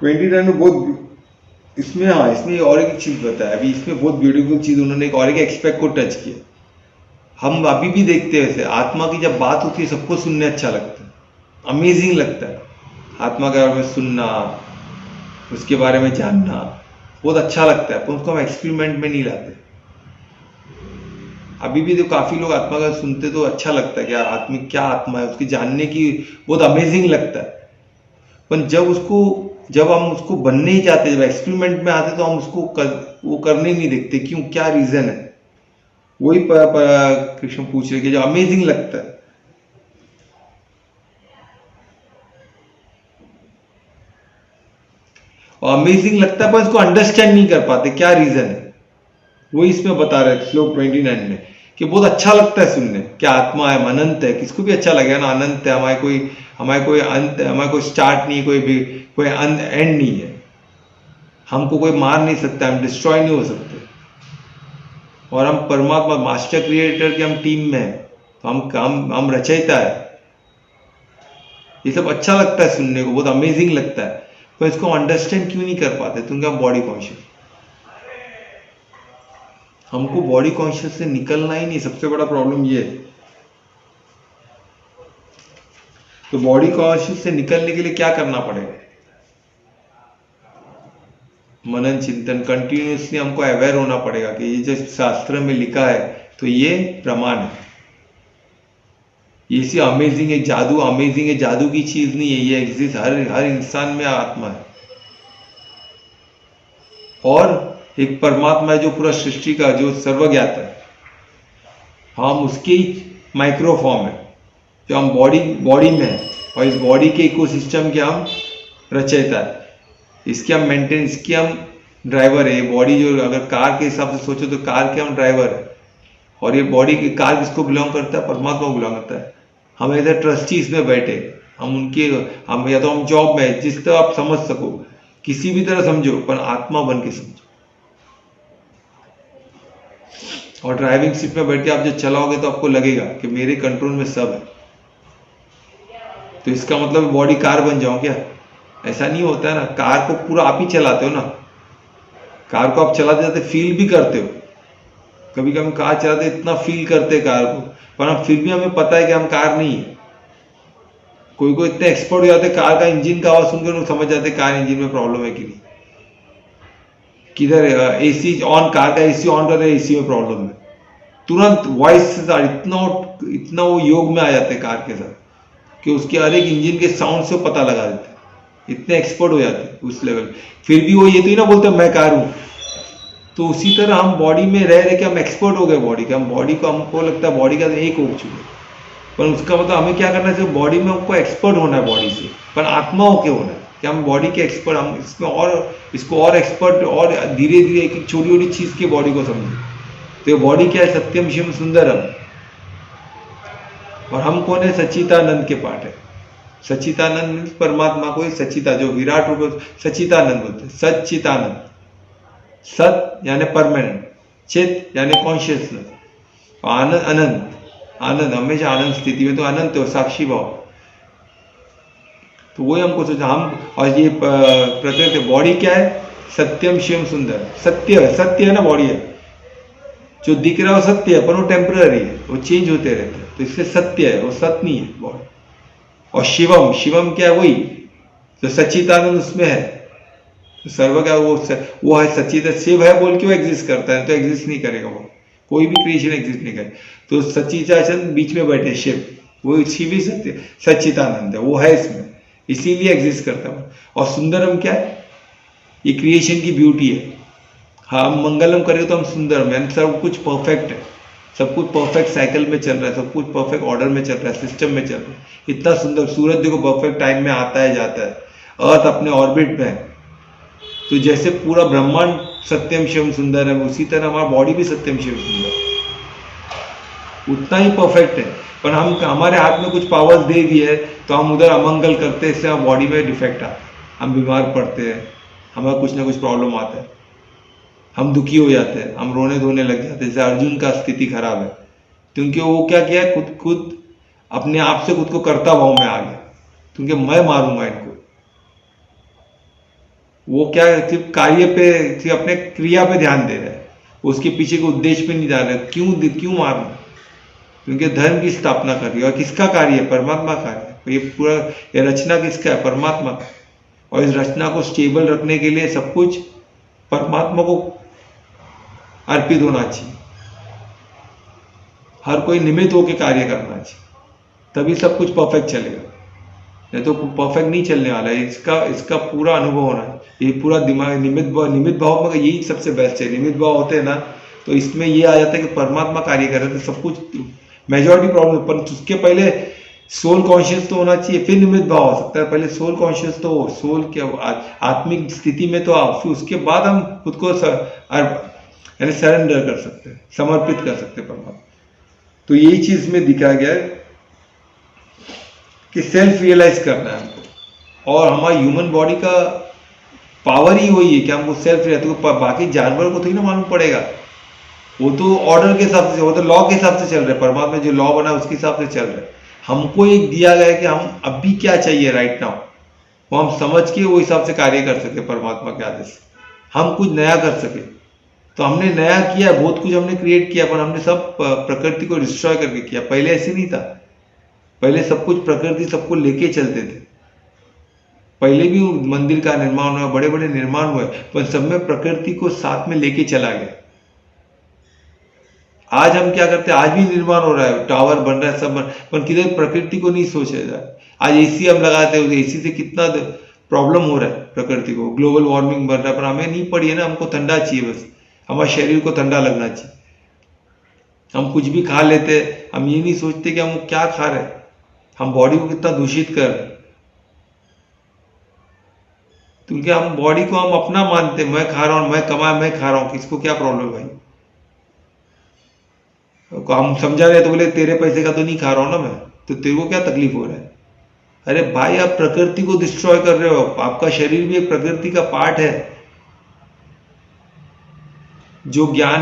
29 में बहुत इसमें, हाँ इसमें और एक चीज बताया अभी, इसमें बहुत ब्यूटीफुल चीज उन्होंने एक और एक एक्सपेक्ट को टच किया। हम अभी भी देखते हैं ऐसे, आत्मा की जब बात होती है सबको सुनने अच्छा लगता है, अमेजिंग लगता है, आत्मा के बारे में सुनना, उसके बारे में जानना बहुत अच्छा लगता है, पर उसको हम एक्सपेरिमेंट में नहीं लाते। अभी भी तो काफी लोग आत्मा का सुनते तो अच्छा लगता है कि आत्मिक क्या आत्मा है, उसकी जानने की बहुत अमेजिंग लगता है। पर जब हम उसको बनने ही चाहते, जब एक्सपेरिमेंट में आते तो हम उसको वो करने ही नहीं देखते, क्यों, क्या रीजन है। वही कृष्ण पूछ रहे कि जो अमेजिंग लगता है, और अमेजिंग लगता है पर इसको अंडरस्टैंड नहीं कर पाते क्या रीजन है। वही इसमें बता रहे श्लोक 29 में कि बहुत अच्छा लगता है सुनने, क्या आत्मा है, अनंत है, किसको भी अच्छा लगेगा ना, अनंत है, हमारे कोई अंत, हमारा कोई स्टार्ट नहीं, कोई एंड नहीं है, हमको कोई मार नहीं सकता, हम डिस्ट्रॉय नहीं हो सकते, और हम परमात्मा मास्टर क्रिएटर की हम टीम में हैं, तो हम रचयिता है। ये सब अच्छा लगता है सुनने को, बहुत अमेजिंग लगता है, पर इसको अंडरस्टैंड क्यों नहीं कर पाते, क्योंकि हम बॉडी कॉन्शियस, हमको बॉडी कॉन्शियस से निकलना ही नहीं, सबसे बड़ा प्रॉब्लम ये है। तो बॉडी कॉन्शियस से निकलने के लिए क्या करना पड़ेगा, मनन चिंतन कंटिन्यूसली हमको अवेयर होना पड़ेगा कि ये जो शास्त्र में लिखा है तो ये प्रमाण है, ये सी अमेजिंग है, जादू अमेजिंग है, जादू की चीज नहीं है, ये एग्जिस्ट हर इंसान में आत्मा है। और एक परमात्मा है जो पूरा सृष्टि का जो सर्वज्ञात है, हम उसकी माइक्रो फॉर्म है जो हम बॉडी में है, और इस बॉडी के इकोसिस्टम के हम रचयिता है, इसके हम मेंटेन, इसके हम ड्राइवर है। ये बॉडी जो अगर कार के हिसाब से सोचो तो कार के हम ड्राइवर है, और ये बॉडी की कार किसको बिलोंग करता है? परमात्मा को बिलोंग करता है। हम इधर ट्रस्टी इसमें बैठे, हम उनके, हम या तो हम जॉब में, जिस तरह आप समझ सको, किसी भी तरह समझो, पर आत्मा बन के समझो। और ड्राइविंग सीट में बैठ के आप जब चलाओगे तो आपको लगेगा कि मेरे कंट्रोल में सब है। तो इसका मतलब बॉडी कार बन जाओ क्या? ऐसा नहीं होता है ना। कार को पूरा आप ही चलाते हो ना, कार को आप चलाते जाते फील भी करते हो। कभी कभी कार चलाते इतना फील करते हैं कार को, पर हम फिर भी हमें पता है कि हम कार नहीं है। कोई कोई इतने एक्सपर्ट हो जाते कार का इंजन का आवाज सुनकर समझ जाते कार इंजन में प्रॉब्लम है कि नहीं, किधर एसी ऑन, कार का एसी ऑन कर रहे, एसी में प्रॉब्लम है, तुरंत वॉइस से इतना वो योग में आ जाते कार के साथ कि उसके हर एक इंजन के साउंड से पता लगा देते, इतने एक्सपर्ट हो जाते उस लेवल। फिर भी वो ये तो ही ना बोलते मैं कार हूं। तो उसी तरह हम बॉडी में रह रहे कि हम एक्सपर्ट हो गए बॉडी के, हम बॉडी को, हमको लगता है बॉडी का एक हो चुके, पर उसका मतलब हमें क्या करना चाहिए? बॉडी में हमको एक्सपर्ट होना है बॉडी से, पर आत्मा होके होना है कि हम बॉडी के एक्सपर्ट, हम इसमें और इसको और एक्सपर्ट, और धीरे धीरे एक छोटी छोटी चीज की बॉडी को समझे। तो ये बॉडी क्या है? सत्यम शिवम सुंदरम। और हम कौन है? सच्चिदानंद के पार्ट है। सच्चिदानंद परमात्मा को सच्चिता, जो विराट रूप, सच्चिदानंद बोलते हैं। सच्चिदानंद, सत यानी परमानेंट, चित यानी कॉन्शियसनेस, आनंद, अनंत, आनंद हमेशा आनंद स्थिति में, तो अनंत हो, साक्षी भाव। तो वही हमको सोचा हम। और ये प्रकृति बॉडी क्या है? सत्यम शिवम सुंदर, सत्य है, सत्य है ना बॉडी है, जो दिख रहा है वो सत्य है, पर वो टेम्पररी है, वो चेंज होते रहते हैं, तो इसलिए सत्य है, वो सत्य नहीं है बॉडी। और शिवम, शिवम क्या है? वही जो सच्चिदानंद उसमें है, तो सर्व का वो है सच्चिदानंद। शिव है बोल के वो एग्जिस्ट करता है, तो एग्जिस्ट नहीं करेगा वो, कोई भी क्रिएशन एग्जिस्ट नहीं करे। तो सच्चिदानंद बीच में बैठे शिव, वो शिव ही सत्य सच्चिदानंद है, वो है इसमें, इसीलिए एग्जिस्ट करता है। और सुंदरम क्या है? ये क्रिएशन की ब्यूटी है। हाँ, हम मंगलम करें तो हम सुंदरम है, सब कुछ परफेक्ट है, सब कुछ परफेक्ट साइकिल में चल रहा है, सब कुछ परफेक्ट ऑर्डर में चल रहा है, सिस्टम में चल रहा है। इतना सुंदर सूरज देखो परफेक्ट टाइम में आता है जाता है, अर्थ अपने ऑर्बिट में है। तो जैसे पूरा ब्रह्मांड सत्यम शिवम सुंदर है, उसी तरह हमारा बॉडी भी सत्यम शिवम सुंदर उतना ही परफेक्ट है। पर हम, हमारे हाथ में कुछ पावर्स दे दिए है तो हम उधर अमंगल करते हैं, इससे हम बॉडी में डिफेक्ट आता है, हम बीमार पड़ते हैं, हमें कुछ ना कुछ प्रॉब्लम आता है, हम दुखी हो जाते हैं, हम रोने धोने लग जाते हैं। जैसे अर्जुन का स्थिति खराब है क्योंकि वो क्या किया, खुद अपने आप से खुद को कर्ता भाव में आ गया, क्योंकि मैं मारूंगा इनको। वो क्या सिर्फ कार्य पे, सिर्फ अपने क्रिया पे ध्यान दे रहा है, उसके पीछे के उद्देश्य पे नहीं जा रहा है। क्यों मारना? क्योंकि धर्म की स्थापना कर रही है, और किसका कार्य है? परमात्मा का कार्य है। ये पूरा ये रचना किसका है? परमात्मा का। और इस रचना को स्टेबल रखने के लिए सब कुछ परमात्मा को अर्पित होना चाहिए, हर कोई निमित्त होकर कार्य करना चाहिए, तभी सब कुछ परफेक्ट चलेगा, नहीं तो परफेक्ट नहीं चलने वाला है। इसका पूरा अनुभव होना है, ये पूरा दिमाग निमित्त भाव में यही सबसे बेस्ट है। निमित्त भाव होते हैं ना, तो इसमें ये आ जाता है कि परमात्मा कार्य कर रहे थे, सब कुछ मेजॉरिटी प्रॉब्लम, पर उसके पहले सोल कॉन्शियस तो होना चाहिए, फिर निमित्त भाव हो सकता है। पहले सोल कॉन्शियस तो हो, सोल के आत्मिक स्थिति में तो आओ, फिर उसके बाद हम खुद को यानी सरेंडर कर सकते हैं, समर्पित कर सकते हैं परमात्मा। तो यही चीज में दिखा गया है कि सेल्फ रियलाइज करना है हमको, और हमारी ह्यूमन बॉडी का पावर ही वही है कि हमको सेल्फ रियलाइज, तो बाकी जानवरों को तो ही ना मालूम पड़ेगा, वो तो ऑर्डर के हिसाब से, वो तो लॉ के हिसाब से चल रहे हैं, परमात्मा जो लॉ बना उसके हिसाब से चल रहे हैं। हमको एक दिया गया है कि हम अभी क्या चाहिए राइट नाउ, वो हम समझ के वो हिसाब से कार्य कर सके परमात्मा के आदेश से, हम कुछ नया कर सके। तो हमने नया किया, बहुत कुछ हमने क्रिएट किया, पर हमने सब प्रकृति को डिस्ट्रॉय करके किया। पहले ऐसे नहीं था, पहले सब कुछ प्रकृति सबको लेके चलते थे, पहले भी मंदिर का निर्माण हुआ, बड़े बड़े निर्माण हुए, पर सब में प्रकृति को साथ में लेके चला गया। आज हम क्या करते हैं, आज भी निर्माण हो रहा है, टावर बन रहा है, सब पर किधर प्रकृति को नहीं सोचा जाए। आज एसी हम लगाते हैं, एसी से कितना प्रॉब्लम हो रहा है प्रकृति को, ग्लोबल वार्मिंग बढ़ रहा है, पर हमें नहीं पड़ी है ना, हमको ठंडा चाहिए, बस हमारे शरीर को ठंडा लगना चाहिए। हम कुछ भी खा लेते हैं, हम ये नहीं सोचते कि हम क्या खा रहे हैं, हम बॉडी को कितना दूषित कर रहे हैं, क्योंकि हम बॉडी को हम अपना मानते हैं, मैं खा रहा हूँ, मैं कमा, मैं खा रहा हूँ, किसको क्या प्रॉब्लम है भाई। हम समझा रहे तो बोले तेरे पैसे का तो नहीं खा रहा हूँ ना मैं, तो तेरे को क्या तकलीफ हो रहा है। अरे भाई, आप प्रकृति को डिस्ट्रॉय कर रहे हो, आपका शरीर भी एक प्रकृति का पार्ट है। जो ज्ञान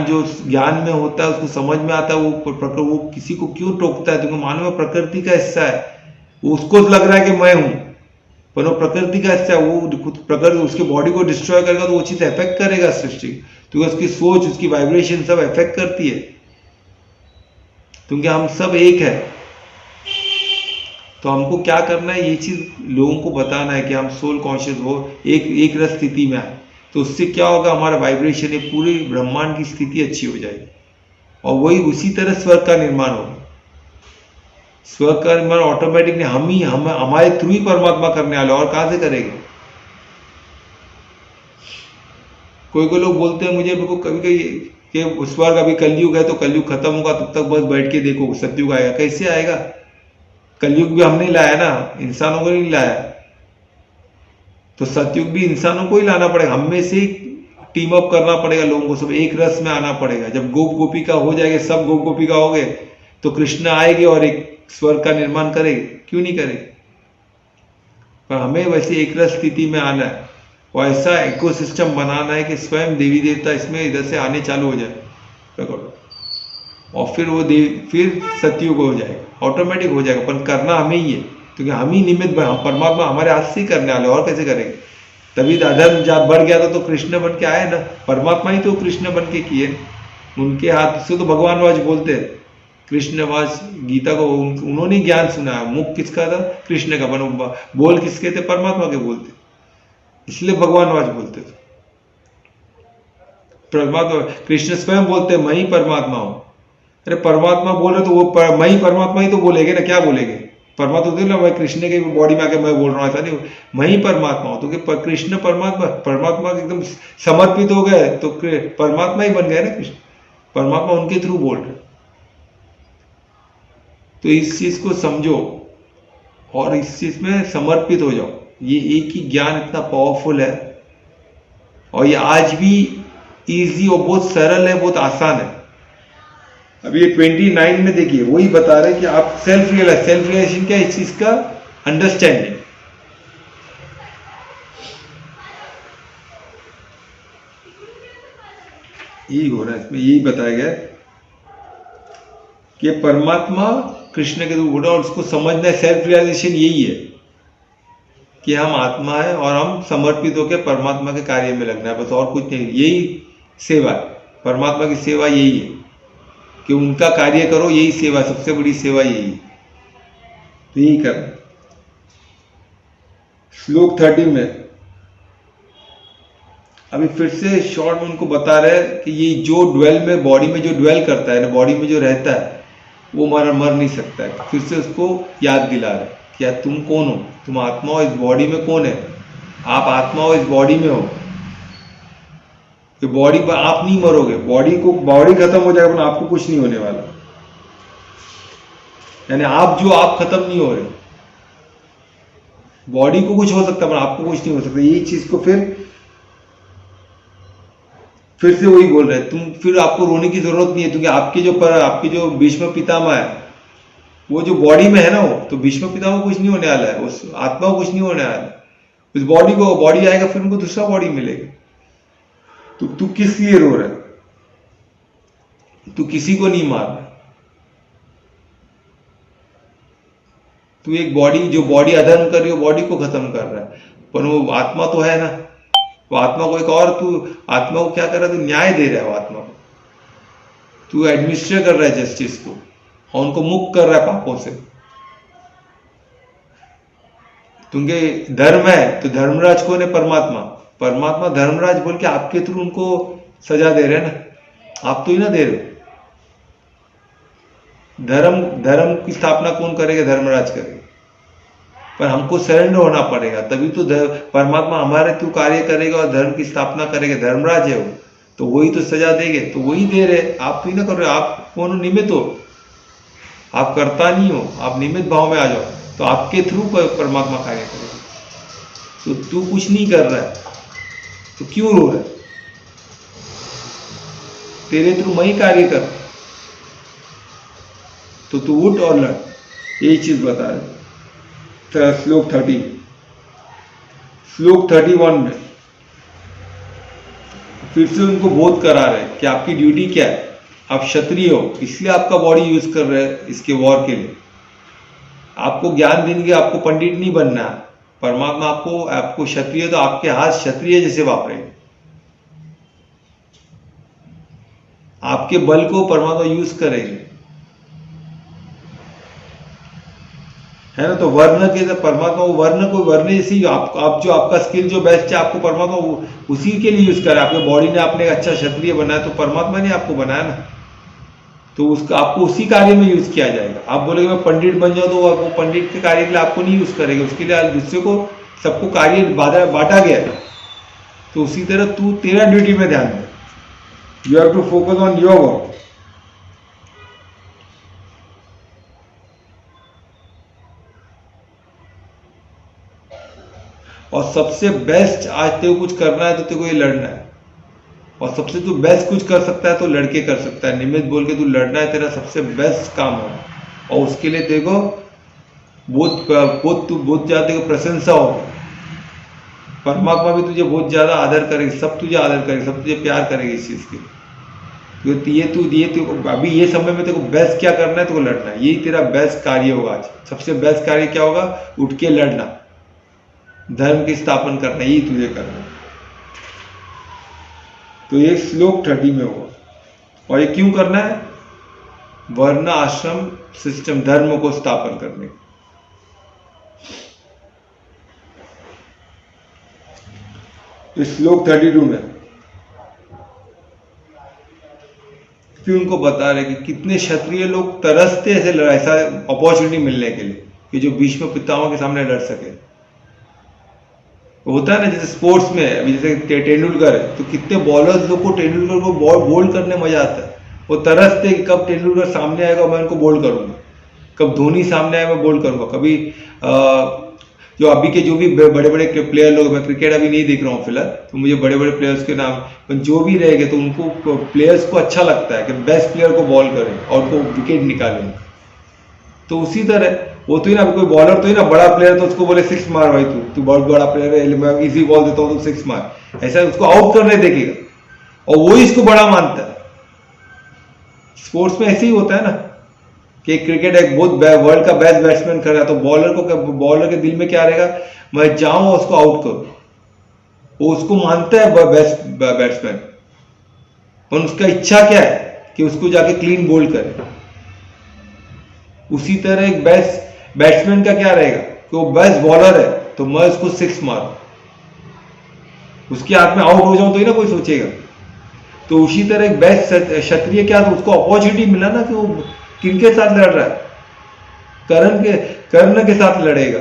में होता है, उसको समझ में आता है, वो किसी को क्यों टोकता है, तुमको मालूम है प्रकृति का हिस्सा है, उसको लग रहा है कि मैं हूं, पर वो प्रकृति का हिस्सा है। वो प्रकृति उसके बॉडी को डिस्ट्रॉय करेगा तो वो चीज इफेक्ट करेगा सृष्टि, क्योंकि उसकी सोच, उसकी वाइब्रेशन सब इफेक्ट करती है, क्योंकि हम सब एक है। तो हमको क्या करना है, ये चीज लोगों को बताना है कि हम सोल कॉन्शियस हो, एक रस स्थिति में आए, तो उससे क्या होगा, हमारा वाइब्रेशन है, पूरी ब्रह्मांड की स्थिति अच्छी हो जाएगी, और वही उसी तरह स्वर्ग का निर्माण होगा। स्वर्ग का निर्माण ऑटोमेटिक नहीं, हम हमारे थ्रू ही परमात्मा करने वाले, और कहां से करेंगे। कोई लोग बोलते हैं मुझे कभी कभी कि स्वर्ग अभी कलयुग है, तो कलयुग खत्म होगा, तब तक बस बैठ के देखो सतयुग आएगा। कैसे आएगा, कलयुग भी हमने लाया ना, इंसानों को नहीं लाया, तो सतयुग भी इंसानों को ही लाना पड़ेगा, हम में से टीम अप करना पड़ेगा, लोगों को सब एक रस में आना पड़ेगा। जब गोप गोपिका हो जाएंगे, सब गोप गोपिका हो गए, तो कृष्ण आएंगे और एक स्वर्ग का निर्माण करेंगे, क्यों नहीं करेंगे। पर हमें वैसे एक रस स्थिति में आना है, और ऐसा इकोसिस्टम बनाना है कि स्वयं देवी देवता इसमें इधर से आने चालू हो जाए, और फिर वो फिर सतयुग हो जाएगा, ऑटोमेटिक हो जाएगा। पर करना हमें ही है, क्योंकि हम ही निमित्त, परमात्मा हमारे हाथ से ही करने वाले, और कैसे करेंगे। तभी अधर्म जब बढ़ गया था तो कृष्ण बन के आए ना, परमात्मा ही तो कृष्ण बन के किए, उनके हाथ से तो भगवान आज बोलते हैं। कृष्णवास गीता को उन्होंने ज्ञान सुनाया, मुख किसका था, कृष्ण का, बोल किसके थे, परमात्मा के बोलते, इसलिए भगवान वाज बोलते थे। परमात्मा कृष्ण स्वयं बोलते मैं ही परमात्मा हूं। अरे परमात्मा बोल रहे तो वो मैं ही परमात्मा ही तो बोलेंगे ना, क्या बोलेंगे। परमात्मा तो ना मैं कृष्ण के बॉडी में आके मैं बोल रहा हूँ, ऐसा नहीं, मैं ही परमात्मा हूं। तो कृष्ण परमात्मा एकदम समर्पित हो गए, तो परमात्मा ही बन गए ना कृष्ण, परमात्मा उनके थ्रू बोल रहे। तो इस चीज को समझो और इस चीज में समर्पित हो जाओ। ये एक ही ज्ञान इतना पावरफुल है, और ये आज भी इजी और बहुत सरल है, बहुत आसान है। अभी ये 29 में देखिए वही बता रहे कि आप सेल्फ रियलाइजेशन क्या, इस चीज का अंडरस्टैंडिंग। यही हो रहा है इसमें, यही बताया गया कि परमात्मा कृष्ण के रूप और उसको समझना है। सेल्फ रियलाइजेशन यही है कि हम आत्मा है और हम समर्पित होकर परमात्मा के कार्य में लगना है, बस और कुछ नहीं। यही सेवा है, परमात्मा की सेवा यही है कि उनका कार्य करो, यही सेवा, सबसे बड़ी सेवा यही है, तो यही करना। श्लोक 30 में अभी फिर से शॉर्ट में उनको बता रहे हैं कि ये जो ड्वेल में, बॉडी में जो ड्वेल करता है ना, बॉडी में जो रहता है वो मर नहीं सकता है। फिर से उसको याद दिला रहे कि यार तुम कौन हो, तुम आत्मा हो, इस बॉडी में कौन है, आप आत्मा हो, इस बॉडी में हो। कि बॉडी पर आप नहीं मरोगे, बॉडी खत्म हो जाएगा, पर आपको कुछ नहीं होने वाला। यानी आप खत्म नहीं हो रहे, बॉडी को कुछ हो सकता है पर आपको कुछ नहीं हो सकता। यही चीज को फिर से वही बोल रहे हैं, तुम फिर आपको रोने की जरूरत नहीं है, क्योंकि आपके जो भीष्म पितामह है, वो जो बॉडी में है ना, वो तो भीष्म पितामह को कुछ नहीं होने वाला है, उस आत्मा को कुछ नहीं होने वाला है। उस बॉडी आएगा, फिर उनको दूसरा बॉडी मिलेगा। तो तू किस लिए रो रहा है, तू किसी को नहीं मार रहा, तू एक जो बॉडी अधर्म कर रही हो, बॉडी को खत्म कर रहा है, पर वो आत्मा तो है ना, वो आत्मा को एक और, तू आत्मा को क्या कर रहा है, तू न्याय दे रहा है, वो आत्मा को तू एडमिनिस्ट्रेट कर रहा है जस्टिस को, और उनको मुक्त कर रहा है पापों से। क्योंकि धर्म है तो धर्मराज कौन है? परमात्मा। परमात्मा धर्मराज बोल के आपके थ्रू उनको सजा दे रहे हैं ना, आप तो ही ना दे रहे हो। धर्म धर्म की स्थापना कौन करेगा? धर्मराज करेगा। पर हमको सरेंडर होना पड़ेगा, तभी तो परमात्मा हमारे थ्रू कार्य करेगा और धर्म की स्थापना करेगा। धर्मराज है वो, तो वही तो सजा देंगे, तो वही दे रहे, आप तो ही ना कर रहे हो। आप कौन हो? निमित्त हो, आप करता नहीं हो, आप निमित्त भाव में आ जाओ, तो आपके थ्रू परमात्मा कार्य करेगा। तो तू कुछ नहीं कर रहा है तो क्यों रो रहा है? तेरे थ्रू मैं ही कार्य कर, तो तू उठ और लड़। यही चीज बता रहे। श्लोक 30, श्लोक 31 में फिर से उनको बोध करा रहे कि आपकी ड्यूटी क्या है। आप क्षत्रिय हो, इसलिए आपका बॉडी यूज कर रहे हैं इसके वॉर के लिए। आपको ज्ञान देंगे, आपको पंडित नहीं बनना है। परमात्मा आपको क्षत्रिय, तो आपके हाथ क्षत्रिय जैसे वापरेंगे। आपके बल को परमात्मा यूज करेंगे, है ना। तो वर्ण के परमात्मा वर्ण को वर्ण जैसे आप जो आपका स्किल जो बेस्ट है, आपको परमात्मा उसी के लिए यूज करे। आपके बॉडी ने आपने अच्छा क्षत्रिय बनाया, तो परमात्मा ने आपको बनाया ना, तो उसका आपको उसी कार्य में यूज किया जाएगा। आप बोलेगे मैं पंडित बन जाऊं, तो वो पंडित के कार्य के लिए आपको नहीं यूज करेगा, उसके लिए दूसरे को सबको कार्य बांटा गया है। तो उसी तरह तू तेरा ड्यूटी में ध्यान दे। You have to focus on your work. और सबसे बेस्ट आज तेरे को कुछ करना है तो तेरे को ये लड़ना है। और सबसे तू बेस्ट कुछ कर सकता है तो लड़के कर सकता है। निमित्त बोल के तू लड़ना है, तेरा सबसे बेस्ट काम हो। और उसके लिए तेरे को बहुत ज्यादा प्रशंसा हो। परमात्मा भी तुझे बहुत ज्यादा आदर करेगी, सब तुझे आदर करेगी, सब तुझे प्यार करेगी इस चीज के। अभी ये समय में तेरे को बेस्ट क्या करना है? तेरे को लड़ना है। यही तेरा बेस्ट कार्य होगा आज। सबसे बेस्ट कार्य क्या होगा? उठ के लड़ना, धर्म की स्थापना करना, यही तुझे करना। तो ये श्लोक 30 में होगा। और ये क्यों करना है? वर्ण आश्रम सिस्टम, धर्म को स्थापन करने। तो श्लोक 32 में फिर उनको बता रहे कि कितने क्षत्रिय लोग तरसते ऐसा अपॉर्चुनिटी मिलने के लिए कि जो भीष्म पितामह के सामने लड़ सके। होता है ना, जैसे स्पोर्ट्स में अभी जैसे तेंदुलकर है, तो कितने बॉलर्स लोग को तेंदुलकर को बोल्ड करने मजा आता है। वो तरसते कि कब तेंदुलकर सामने आएगा मैं उनको बोल्ड करूंगा, कब धोनी सामने आएगा मैं बोल्ड करूंगा, कभी जो अभी के जो भी बड़े बड़े प्लेयर लोग, मैं क्रिकेट अभी नहीं देख रहा हूँ फिलहाल, तो मुझे बड़े बड़े प्लेयर्स के नाम जो भी रहेंगे, तो उनको प्लेयर्स को अच्छा लगता है कि बेस्ट प्लेयर को बॉल करें और उनको विकेट निकालें। तो उसी तरह वो तो ही ना, कोई बॉलर तो ही ना, बड़ा प्लेयर तो उसको बोले 6 मार भाई, तू बहुत बड़ा प्लेयर है, मैं इजी बॉल देता हूँ तो 6 मार, ऐसा उसको आउट करने देखेगा और वो ही इसको बड़ा मानता है। स्पोर्ट्स में ऐसे ही होता है ना कि क्रिकेट एक बहुत वर्ल्ड का बेस्ट बैट्समैन कर रहा है, तो बॉलर के दिल में क्या रहेगा? मैं जाऊं और उसको आउट करूं। वो उसको मानता है बेस्ट बैट्समैन, और उसका इच्छा क्या है कि उसको जाके क्लीन बोल्ड करे। उसी तरह एक बेस्ट बैट्समैन का क्या रहेगा कि वो बेस्ट बॉलर है, तो मैं उसको 6 मारूं, उसके हाथ में आउट हो जाऊं तो ही ना कोई सोचेगा। तो उसी तरह एक बेस्ट क्षत्रिय क्या, तो उसको अपॉर्चुनिटी मिला ना कि वो किनके साथ लड़ रहा है? कर्ण के साथ लड़ेगा,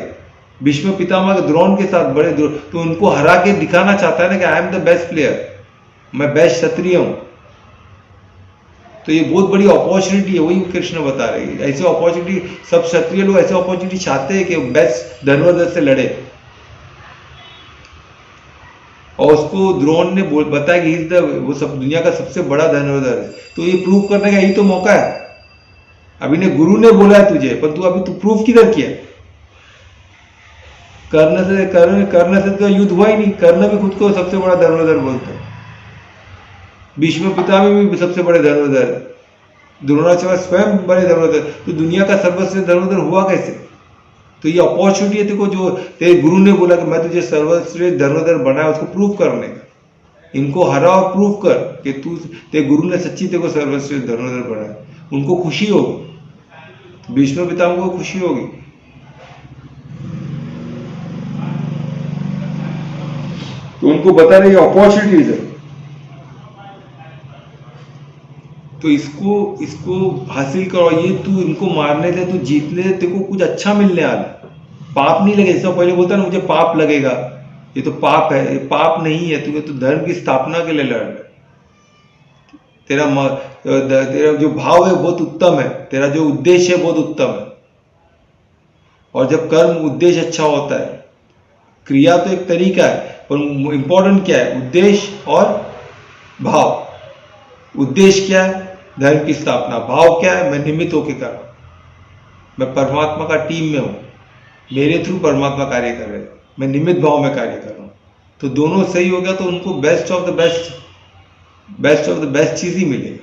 भीष्म पितामह द्रोण के साथ, बड़े तो उनको हरा के दिखाना चाहता है ना कि I am the best player, मैं बेस्ट क्षत्रिय हूं। तो ये बहुत बड़ी अपॉर्चुनिटी है, वही कृष्ण बता रहे हैं। ऐसे अपॉर्चुनिटी सब क्षत्रिय लोग ऐसे अपॉर्चुनिटी चाहते हैं कि बेस्ट धनुर्धर से लड़े। और उसको द्रोण ने बताया कि वो सब दुनिया का सबसे बड़ा धनुर्धर है। तो ये प्रूव करने का यही तो मौका है। अभी ने गुरु ने बोला है तुझे, पर तू प्रूफ किधर किया? कर्ण से तो युद्ध हुआ ही नहीं। कर्ण भी खुद को सबसे बड़ा धनुर्धर बोलता है, भीष्म पितामह भी सबसे बड़े धनुर्धर है, द्रोणाचार्य स्वयं बड़े धनुर्धर। तो दुनिया का सर्वश्रेष्ठ धनुर्धर हुआ कैसे? तो ये अपॉर्चुनिटी है तेरे को, जो तेरे गुरु ने बोला कि मैं तुझे सर्वश्रेष्ठ धनुर्धर बनाया, उसको प्रूव करने का। इनको हरा और प्रूव कर कि तेरे गुरु ने सच्ची तेरे को सर्वश्रेष्ठ धनुर्धर बनाया। उनको खुशी होगी, भीष्म पितामह को खुशी होगी। तो उनको बता रहे अपॉर्चुनिटीज है, तो इसको इसको हासिल करो, ये तू इनको मारने दे, तू जीतने दे, तेरे को कुछ अच्छा मिलने वाला, पाप नहीं लगे। जैसा पहले बोलता ना मुझे पाप लगेगा, ये तो पाप है, ये पाप नहीं है, तू तो धर्म की स्थापना के लिए लड़ रहा है। तेरा जो भाव है बहुत उत्तम है, तेरा जो उद्देश्य है बहुत उत्तम है। और जब कर्म उद्देश्य अच्छा होता है, क्रिया तो एक तरीका है, पर इंपॉर्टेंट क्या है, उद्देश्य और भाव। उद्देश्य क्या है, धर्म की स्थापना। भाव क्या है, मैं निमित्त होकर कर रहा हूं, मैं परमात्मा का टीम में हूं, मेरे थ्रू परमात्मा कार्य कर रहे हैं, मैं निमित्त भाव में कार्य कर रहा हूं। तो दोनों सही हो गया तो उनको बेस्ट ऑफ द बेस्ट चीज ही मिलेगी।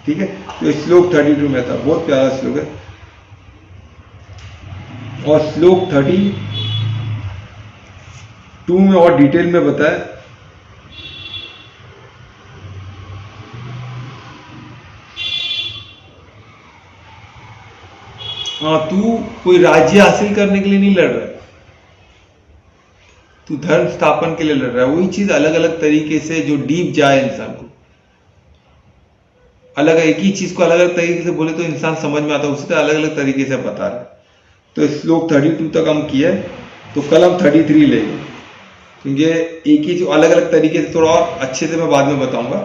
ठीक है, तो श्लोक 32 में था, बहुत प्यारा श्लोक है। और श्लोक 32 में और डिटेल में बताया, हाँ तू कोई राज्य हासिल करने के लिए नहीं लड़ रहा है, तू धर्म स्थापन के लिए लड़ रहा है। वही चीज अलग अलग तरीके से जो डीप जाए इंसान को, अलग एक ही चीज को अलग अलग तरीके से बोले तो इंसान समझ में आता है, उससे अलग अलग तरीके से बता रहा है। तो श्लोक 32 तक हम किए, तो कल हम 33 लेंगे, क्योंकि एक ही जो अलग अलग तरीके से थोड़ा और अच्छे से मैं बाद में बताऊंगा।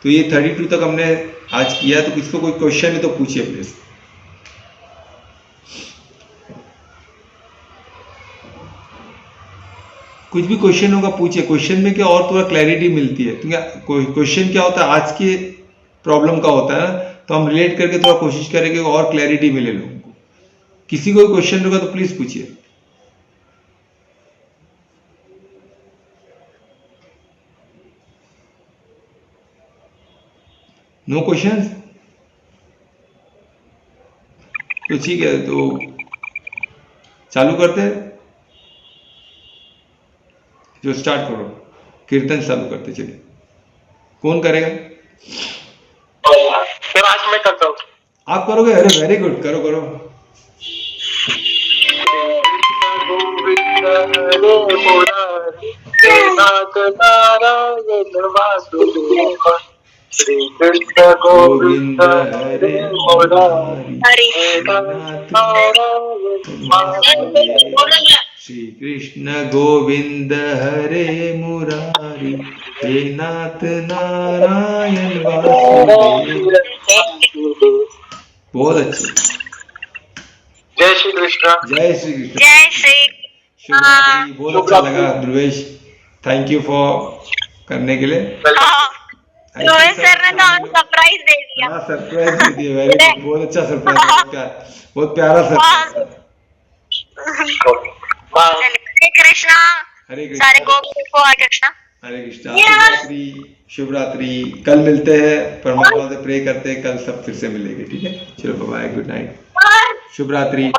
तो ये 32 तक हमने आज किया है, तो किसको कोई क्वेश्चन है तो पूछिए प्लीज। कुछ भी क्वेश्चन होगा पूछिए, क्वेश्चन में क्या और थोड़ा क्लैरिटी मिलती है, क्योंकि क्वेश्चन क्या होता है आज के प्रॉब्लम का होता है ना, तो हम रिलेट करके थोड़ा कोशिश करेंगे और क्लैरिटी मिले लोगों को। किसी को क्वेश्चन होगा तो प्लीज पूछिए। नो क्वेश्चंस, तो ठीक है, तो चालू करते हैं, जो स्टार्ट करो, कीर्तन चालू करते चलिए। कौन करेगा? फिर आज मैं करता हूँ। आप करोगे? अरे वेरी गुड, करो करो। श्री कृष्ण गोविंद हरे मुरारी, श्री कृष्ण गोविंद हरे मुरारी, हे नाथ नारायण वासुदेव। बहुत अच्छे, जय श्री कृष्ण। जय श्री कृष्ण। जय श्री शुभरात्रि। बहुत अच्छा लगा ध्रुवेश, थैंक यू फॉर करने के लिए। ध्रुवेश सर ने तो हमें सरप्राइज दे दिया। हाँ सरप्राइज दे दिया, वेरी गुड, बहुत अच्छा सरप्राइज, बहुत प्यारा सरप्राइज। हरे कृष्णा। हरे कृष्णा। सारे गोपियों को हरे कृष्णा। हरे कृष्णा। शुभरात्रि, शुभरात्रि। कल मिलते हैं, परमात्मा से प्रे करते हैं, कल सब फिर से मिलेंगे। ठीक है, चलो बाय, गुड नाइट, शुभरात्रि।